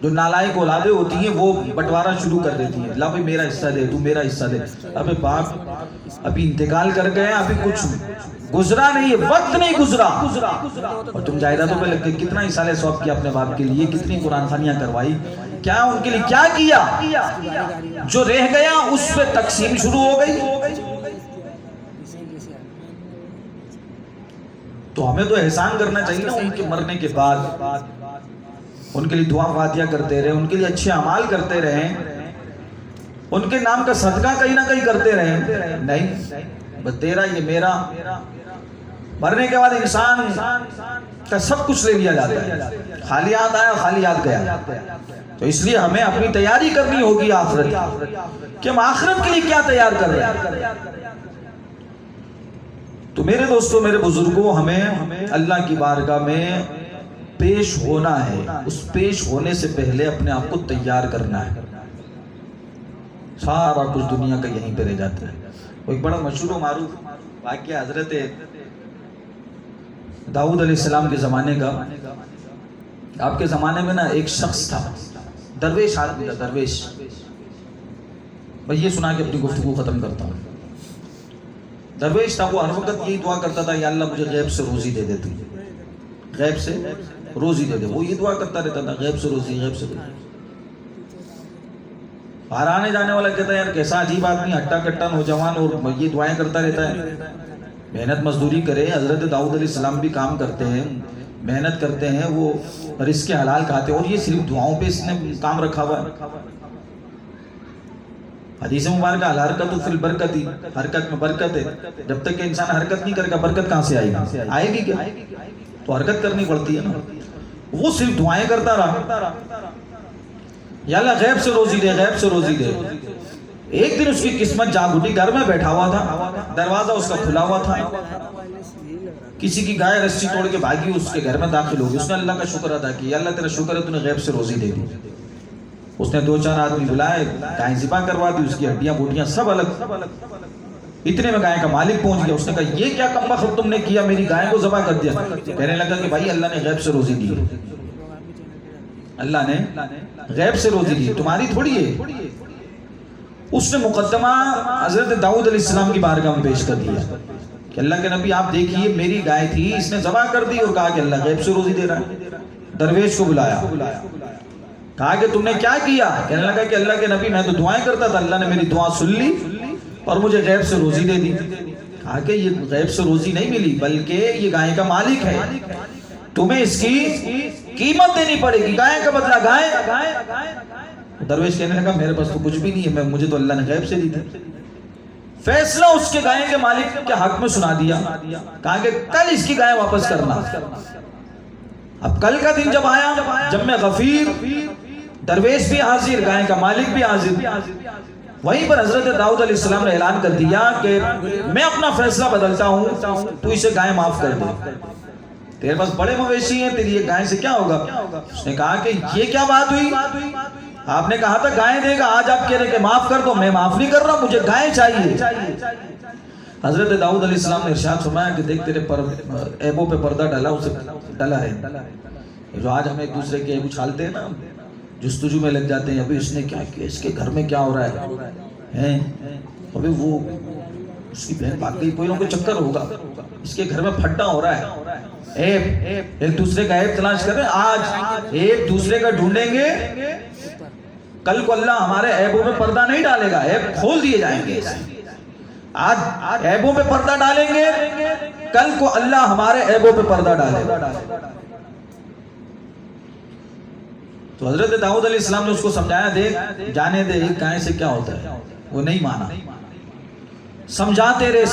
جو نالائق اولادیں ہوتی ہیں وہ بٹوارہ شروع کر دیتی ہیں, لا بھائی میرا حصہ دے, تو میرا حصہ دے. ابھی باپ ابھی انتقال کر گئے, ابھی کچھ گزرا نہیں ہے, وقت نہیں گزرا, اور تم جائیدادوں پہ لگ کے کتنا اصالہ ثواب کیا اپنے باپ کے لیے, کتنی قرآن خوانیاں کروائی, کیا ان کے لیے کیا کیا, جو رہ گیا اس پہ تقسیم شروع ہو گئی. تو ہمیں تو احسان کرنا چاہیے نا ان کے مرنے کے بعد, ان کے لیے دعا فاتحہ کرتے رہے, ان کے لیے اچھے اعمال کرتے رہیں, ان کے نام کا صدقہ کہیں نہ کہیں کرتے رہیں. نہیں بس تیرا یہ میرا, مرنے کے بعد انسان کا سب کچھ لے لیا جاتا ہے, خالی ہاتھ آیا خالی ہاتھ گیا. تو اس لیے ہمیں اپنی تیاری کرنی ہوگی آخرت, کہ ہم آخرت کے لیے کیا تیار کر رہے ہیں. تو میرے دوستوں میرے بزرگوں, ہمیں اللہ کی بارگاہ میں پیش ہونا ہے, اس پیش ہونے سے پہلے اپنے آپ کو تیار کرنا ہے. سارا کچھ دنیا کا یہیں پہ رہ جاتا ہے. وہ ایک بڑا مشہور و معروف واقعہ حضرت داؤد علیہ السلام کے زمانے کا. آپ کے زمانے میں نا ایک شخص تھا, درویش آدمی تھا, درویش. بھئی یہ سنا کے اپنی گفتگو ختم کرتا ہوں. درویش تھا, وہ ہر وقت یہی دعا کرتا تھا, یا اللہ مجھے غیب سے روزی دے دے, تو غیب سے روزی دے دے. وہ یہ دعا کرتا رہتا تھا, غیب سے روزی, غیب سے روزی. باہر آنے جانے والا کہتا ہے یار کیسا عجیب آدمی, ہٹا کٹا نوجوان, اور یہ دعائیں کرتا رہتا ہے. محنت مزدوری کرے, حضرت داؤد علیہ السلام بھی کام کرتے ہیں, محنت کرتے ہیں وہ رزق حلال کھاتے ہیں، اور یہ صرف دعاؤں پہ اس نے کام رکھا ہوا ہے۔ حدیث مبارکہ الحرکت فی البرکت، حرکت میں برکت ہے۔ جب تک کہ انسان حرکت نہیں کرے گا برکت کہاں سے آئے گی؟ آئے گی کیا؟ تو حرکت کرنی پڑتی ہے نا۔ وہ صرف دعائیں کرتا رہا، یا اللہ غیب سے روزی دے، غیب سے روزی دے۔ ایک دن اس کی قسمت جاگ اٹھی، گھر میں بیٹھا ہوا تھا، دروازہ اس کا کھلا ہوا تھا، کسی کی گائے رسی توڑ کے بھاگی اس کے گھر میں داخل ہوگی۔ اس نے اللہ کا شکر ادا کیا، اللہ تیرا شکر ہے تو نے غیب سے روزی دے دی۔ اس نے 2-4 آدمی بلائے، گائے ذبح کروا دی، اس کی ہڈیاں بوٹیاں سب الگ۔ اتنے میں گائے کا مالک پہنچ گیا، اس نے کہا یہ کیا کم بخت تم نے کیا، میری گائے کو ذبح کر دیا۔ کہنے لگا کہ بھائی اللہ نے غیب سے روزی دی، اللہ نے غیب سے روزی دی، تمہاری تھوڑی ہے۔ اس نے مقدمہ حضرت داؤد علیہ السلام کی بارگاہ میں پیش کر دیا کہ اللہ کے نبی آپ دیکھیے میری گائے تھی، اس نے ذبح کر دی، اور کہا کہ اللہ غیب سے روزی دے رہا ہے۔ درویش کو بلایا، کہا کہ تم نے کیا کیا؟ کہنے لگا کہ اللہ کے نبی میں تو دعائیں کرتا تھا، اللہ نے میری دعا سن لی اور مجھے غیب سے روزی دے دی۔ کہا کہ یہ غیب سے روزی نہیں ملی، بلکہ یہ گائے کا مالک ہے، تمہیں اس کی قیمت دینی پڑے گی، گائے کا بدلہ گائے۔ درویش کہنے لگا میرے پاس تو کچھ بھی نہیں ہے، مجھے تو اللہ نے غیب سے دی تھی۔ فیصلہ اس کے گائے کے مالک کے حق میں سنا دیا، کہا کہ کل اس کی گائے واپس کرنا۔ اب کل کا دن جب آیا، جب میں غفیر، درویش بھی حاضر، گائے کا مالک بھی حاضر، وہیں پر حضرت داؤد علیہ السلام نے اعلان کر دیا کہ میں اپنا فیصلہ بدلتا ہوں، تو اسے گائے معاف کر دے، تیرے پاس بڑے مویشی ہیں، تیری یہ گائے سے کیا ہوگا؟ اس نے کہا کہ یہ کیا بات ہوئی، آپ نے کہا تھا گائے دے گا، آج آپ کہہ رہے کہ معاف کر دو، میں معاف نہیں کر رہا، مجھے گائے چاہیے۔ حضرت داؤد علیہ السلام نے ارشاد فرمایا کہ دیکھ تیرے عیبوں پہ پردہ ڈالا، اسے ڈالا ہے۔ جو آج ہم ایک دوسرے کے عیب اچھالتے ہیں نا، جستجو میں لگ جاتے ہیں، ابھی اس نے کیا کیا، اس کے گھر میں کیا ہو رہا ہے، ابھی وہ اس کی بہن بھاگ گئی، کوئی نہ کوئی چکر ہوگا، اس کے گھر میں پھٹا ہو رہا ہے، ایک دوسرے کا عیب تلاش کر رہے ہیں۔ آج ایک دوسرے کا ڈھونڈیں گے، کل کو اللہ ہمارے عیبوں میں پردہ نہیں ڈالے گا، عیب کھول دیے جائیں گے۔ آج عیبوں پہ پردہ ڈالیں گے، کل کو اللہ ہمارے عیبوں پہ پردہ ڈالے گا۔ تو حضرت داؤد علیہ السلام نے اس کو سمجھایا، دیکھ جانے دے، ایک گائے سے کیا ہوتا ہے، وہ نہیں مانا، سمجھاتے رہے،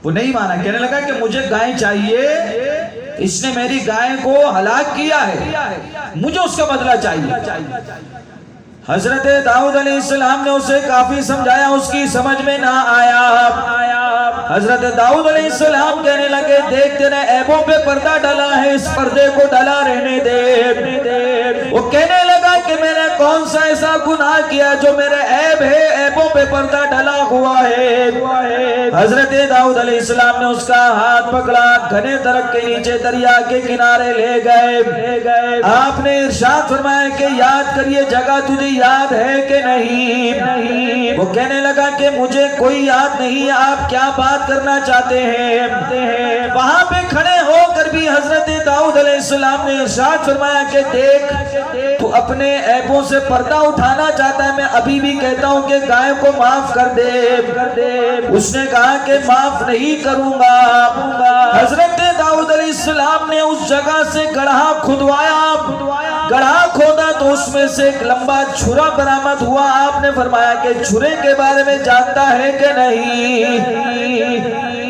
وہ نہیں مانا، کہنے لگا کہ مجھے گائے چاہیے، اس نے میری گائے کو ہلاک کیا ہے، مجھے اس کا بدلہ چاہیے۔ حضرت داؤد علیہ السلام نے اسے کافی سمجھایا، اس کی سمجھ میں نہ آیا۔ حضرت داؤد علیہ السلام کہنے لگے دیکھ تیرے عیبوں پہ پردہ ڈلا ہے، اس پردے کو ڈلا رہنے دے۔ وہ کہنے لگا کہ میں نے کون سا ایسا گناہ کیا جو میرے عیب ہے، عیبوں پہ پردہ ڈلا ہوا ہے۔ حضرت داؤد علیہ السلام نے اس کا ہاتھ پکڑا، گھنے درخت کے نیچے دریا کے کنارے لے گئے۔ آپ نے ارشاد فرمایا کہ یاد کر یہ جگہ تجھے یاد ہے کہ نہیں؟ وہ کہنے لگا کہ مجھے کوئی یاد نہیں، آپ کیا بات کرنا چاہتے ہیں؟ وہاں پہ کھڑے ہو کر بھی حضرت داؤد علیہ السلام نے ارشاد فرمایا کہ دیکھ تو اپنے عیبوں سے پردہ اٹھانا چاہتا ہے، میں ابھی بھی کہتا ہوں کہ گائے کو معاف کر دے۔ اس نے کہا کہ معاف نہیں کروں گا۔ حضرت داؤد علیہ السلام نے اس جگہ سے گڑھا کھدوایا، گڑھا کھودا تو اس میں سے ایک لمبا چھرا برآمد ہوا۔ آپ نے فرمایا کہ چھرے کے بارے میں جانتا ہے کہ نہیں؟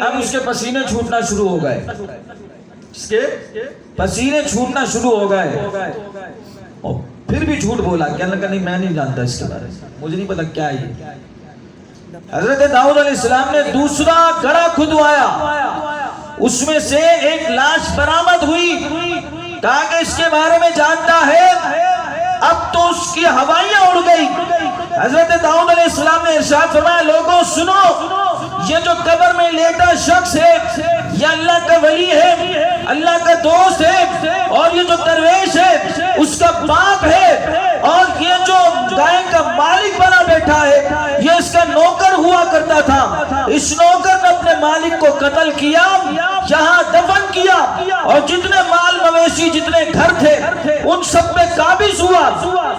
اب اس کے پسینے چھوٹنا شروع ہو گئے، اس کے پسینے چھوٹنا شروع ہو گئے، اور پھر بھی جھوٹ بولا، کہنے لگا نہیں میں نہیں جانتا اس کے بارے میں، مجھے نہیں پتا کیا ہے۔ حضرت داؤد علیہ السلام نے دوسرا گڑھا کھدوایا، اس میں سے ایک لاش برآمد ہوئی، کہا کہ اس کے بارے میں جانتا ہے؟ اب تو اس کی ہوائیاں اڑ گئی۔ حضرت داؤد علیہ السلام نے ارشاد فرمایا لوگوں سنو، یہ جو قبر میں لیٹا شخص ہے یہ اللہ کا ولی ہے، اللہ کا دوست ہے، اور یہ جو درویش ہے اس کا باپ ہے، اور یہ جو گائے کا مالک بنا بیٹھا ہے یہ اس کا نوکر ہوا کرتا تھا۔ اس نوکر نے اپنے مالک کو قتل کیا، یہاں دفن کیا، اور جتنے مال مویشی جتنے گھر تھے ان سب پہ قابض ہوا۔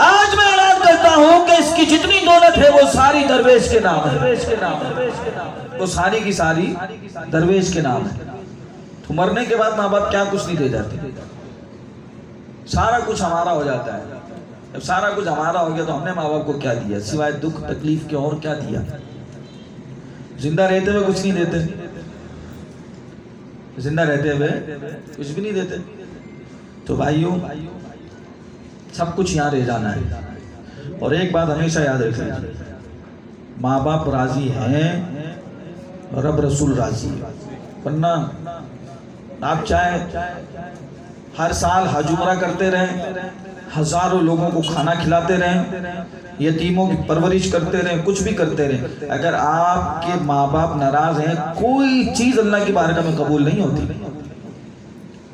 آج میں اعلان کرتا ہوں کہ اس کی جتنی دولت ہے وہ ساری درویش کے نام ہے، وہ ساری کی ساری درویش کے نام ہے۔ تو مرنے کے بعد ماں باپ کیا کچھ نہیں دے جاتے، سارا کچھ ہمارا ہو جاتا ہے۔ جب سارا کچھ ہمارا ہو گیا تو ہم نے ماں باپ کو کیا دیا سوائے دکھ تکلیف کے، اور کیا دیا؟ زندہ رہتے ہوئے کچھ نہیں دیتے، زندہ رہتے ہوئے کچھ بھی نہیں دیتے۔ تو بھائیوں سب کچھ یہاں رہ جانا ہے، اور ایک بات ہمیشہ یاد رکھیں، ماں باپ راضی ہیں، رب رسول راضی ہے۔ ورنہ آپ چاہے ہر سال حج عمرہ کرتے رہیں، ہزاروں لوگوں کو کھانا کھلاتے رہیں، یتیموں کی پرورش کرتے رہیں، کچھ بھی کرتے رہیں، اگر آپ کے ماں باپ ناراض ہیں کوئی چیز اللہ کی بارگاہ میں قبول نہیں ہوتی،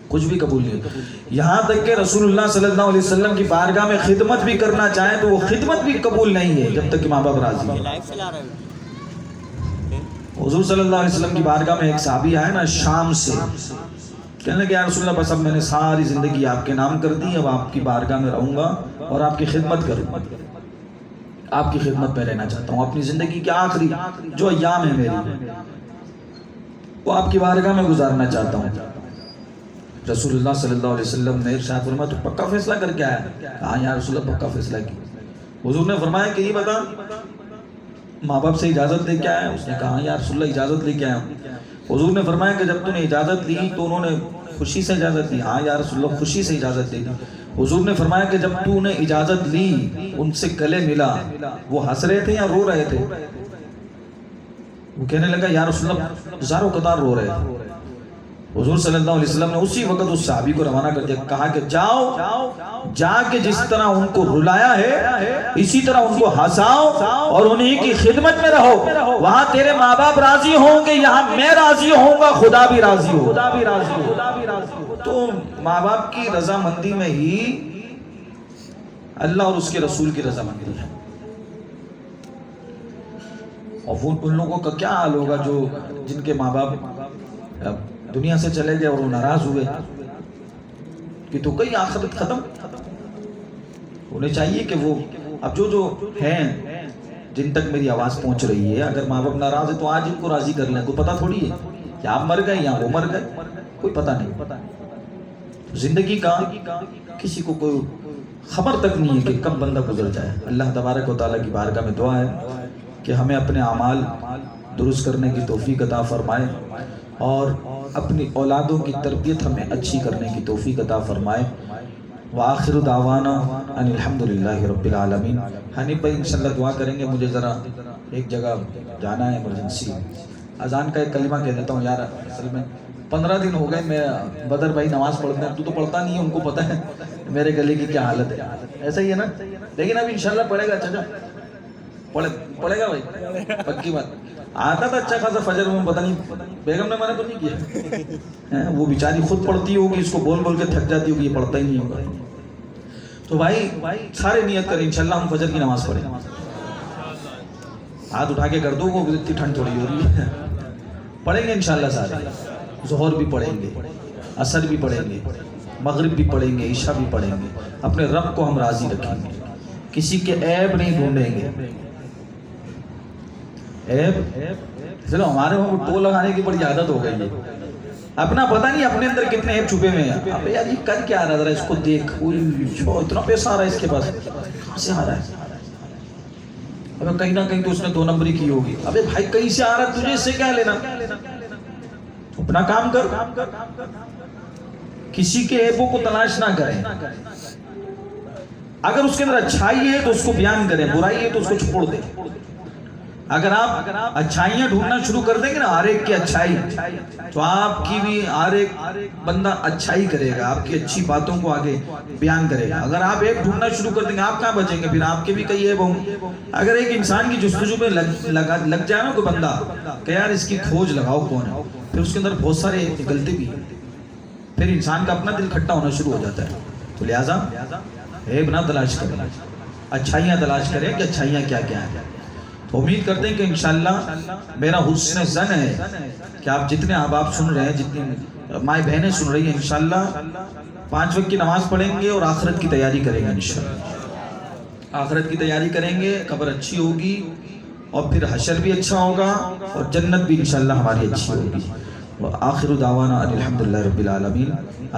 کچھ بھی قبول نہیں ہوتی۔ یہاں تک کہ رسول اللہ صلی اللہ علیہ وسلم کی بارگاہ میں خدمت بھی کرنا چاہیں تو وہ خدمت بھی قبول نہیں ہے جب تک کہ ماں باپ راضی ہیں۔ حضور صلی اللہ علیہ وسلم کی بارگاہ میں ایک صحابی آئے نا شام سے، کہنے لگے یا رسول اللہ بس اب میں نے ساری زندگی آپ کے نام کر دی، اب آپ کی بارگاہ میں رہوں گا اور آپ کی خدمت کروں گا، آپ کی خدمت میں رہنا چاہتا ہوں، اپنی زندگی کے آخری جو ایام ہے میری وہ آپ کی بارگاہ میں گزارنا چاہتا ہوں۔ رسول اللہ صلی اللہ علیہ وسلم نے ارشاد فرمایا تو پکا فیصلہ کر کے آیا؟ کہا یا رسول اللہ پکا فیصلہ کی۔ حضور نے فرمایا کہ یہ بتا ماں باپ سے اجازت لے کے آیا؟ اس نے کہا یا رسول اللہ اجازت لے کے آیا۔ حضور نے فرمایا کہ جب تو نے اجازت لی تو انہوں نے خوشی سے اجازت دی؟ ہاں یا رسول اللہ خوشی سے اجازت دے دی۔ حضور نے فرمایا کہ جب تو نے اجازت لی ان سے گلے ملا، وہ ہنس رہے تھے یا رو رہے تھے؟ وہ کہنے لگا یا رسول اللہ ہزاروں قطار رو رہے تھے۔ حضور صلی اللہ علیہ وسلم نے اسی وقت اس صحابی کو روانہ کر دیا، کہا کہ جاؤ جا کے جس طرح ان کو رلایا ہے اسی طرح ان کو ہنساؤ اور انہی کی خدمت میں رہو، وہاں تیرے ماں باپ راضی ہوں گے، یہاں میں راضی ہوں گا، خدا بھی راضی ہوگا۔ تو ماں باپ کی رضامندی میں ہی اللہ اور اس کے رسول کی رضامندی ہے۔ اور ان لوگوں کا کیا حال ہوگا جو جن کے ماں باپ دنیا سے چلے گئے اور وہ ناراض ہوئے کہ تو کئی آخرت ختم۔ انہیں چاہیے کہ وہ اب جو ہیں جن تک میری آواز پہنچ رہی ہے، اگر ماں باپ ناراض ہے تو آج ان کو راضی کر لیں، کوئی پتہ تھوڑی ہے کہ آپ مر گئے یا وہ مر گئے، کوئی پتہ نہیں۔ زندگی کا کسی کو کوئی خبر تک نہیں ہے کہ کب بندہ گزر جائے۔ اللہ تبارک و تعالیٰ کی بارگاہ میں دعا ہے کہ ہمیں اپنے اعمال درست کرنے کی توفیق عطا فرمائے اور اپنی اولادوں کی تربیت ہمیں اچھی کرنے کی توفیق عطا فرمائے۔ وآخر دعوانا ان الحمدللہ رب العالمین۔ حنیف بھائی انشاءاللہ دعا کریں گے، مجھے ذرا ایک جگہ جانا ہے ایمرجنسی۔ اذان کا ایک کلمہ کہہ دیتا ہوں یار، اصل میں 15 دن ہو گئے میں بدر بھائی نماز پڑھتے ہیں، تو پڑھتا نہیں ہے، ان کو پتہ ہے میرے گلے کی کیا حالت ہے، ایسا ہی ہے نا، لیکن اب انشاءاللہ پڑھے گا۔ اچھا پڑھے گا بھائی، پکی بات۔ آتا تھا اچھا خاصا فجر میں، پتہ نہیں بیگم نے منع تو نہیں کیا، وہ بیچاری خود پڑھتی ہوگی، اس کو بول بول کے تھک جاتی ہوگی، یہ پڑھتا ہی نہیں ہوگا۔ تو بھائی سارے نیت کریں انشاءاللہ ہم فجر کی نماز پڑھیں۔ ہاتھ اٹھا کے کر دو، وہ اتنی ٹھنڈ تھوڑی ہو رہی ہے، پڑھیں گے انشاءاللہ سارے، ظہر بھی پڑھیں گے، عصر بھی پڑھیں گے، مغرب بھی پڑھیں گے، عشاء بھی پڑھیں گے۔ اپنے رب کو ہم راضی رکھیں گے، کسی کے عیب نہیں ڈھونڈیں گے۔ چلو ہمارے وہاں ٹو لگانے کی بڑی عادت ہو گئی ہے، اپنا پتہ نہیں اپنے اندر کتنے عیب چھپے ہوئے ہیں۔ ابے یار یہ کر کیا رہا ہے، ذرا اس کو دیکھ، اتنا پیسہ آ رہا ہے اس کے پاس، کہاں سے آ رہا ہے؟ ابے کہیں نہ کہیں تو اس نے 2 نمبری کی ہوگی۔ ابے بھائی کہیں سے آ رہا ہے، تجھے اس سے کیا لینا؟ اپنا کام کر، کسی کے عیبوں کو تلاش نہ کریں۔ اگر اس کے اندر اچھائی ہے تو اس کو بیان کریں، برائی ہے تو اس کو چھوڑ دیں۔ اگر آپ اچھائیاں ڈھونڈنا شروع کر دیں گے نا، ہر ایک کی اچھائی، تو آپ کی بھی ہر ایک بندہ اچھائی کرے گا، آپ کی اچھی باتوں کو آگے بیان کرے گا۔ اگر آپ ایک ڈھونڈنا شروع کر دیں گے، آپ کہاں بچیں گے؟ پھر آپ کے بھی کئی عیب ہوں گے۔ اگر ایک انسان کی جستجو میں لگ جائے نا کوئی بندہ کہ یار اس کی کھوج لگاؤ کون ہے، پھر اس کے اندر بہت سارے غلطی بھی ہیں، پھر انسان کا اپنا دل کھٹا ہونا شروع ہو جاتا ہے۔ تو لہٰذا عیب نہ تلاش کریں، اچھائیاں تلاش کریں کہ اچھائیاں کیا کیا ہیں۔ امید کرتے ہیں کہ انشاءاللہ میرا حسن ظن ہے کہ آپ جتنے احباب سن رہے ہیں، جتنی مائیں بہنیں سن رہی ہیں، انشاءاللہ 5 وقت کی نماز پڑھیں گے اور آخرت کی تیاری کریں گے۔ انشاءاللہ آخرت کی تیاری کریں گے، قبر اچھی ہوگی اور پھر حشر بھی اچھا ہوگا اور جنت بھی انشاءاللہ ہماری اچھی ہوگی۔ وآخر دعوانا ان الحمدللہ رب العالمین.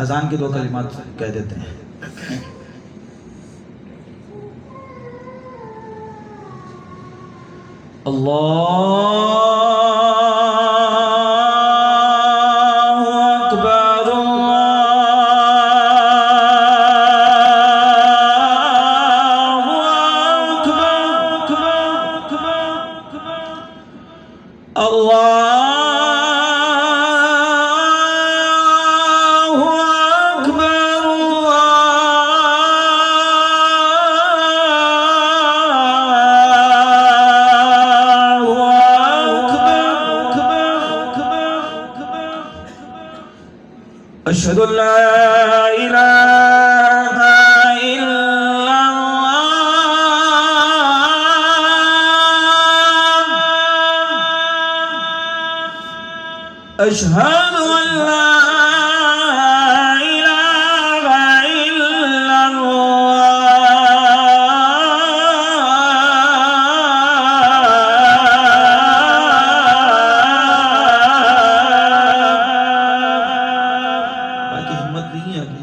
اذان کے 2 کلمات کہہ دیتے ہیں. أشهد أن لا إله إلا الله أشهد أن لا إله إلا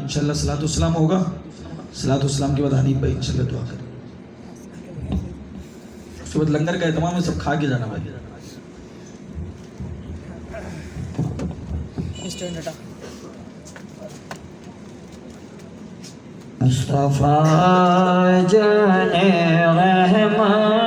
انشاءاللہ صلاۃ والسلام ہوگا. صلاۃ والسلام کے بعد حنیف بھائی انشاءاللہ دعا کریں. اس کے بعد لنگر کا اہتمام ہے, سب کھا کے جانا بھائی. مصطفیٰ جان رحمان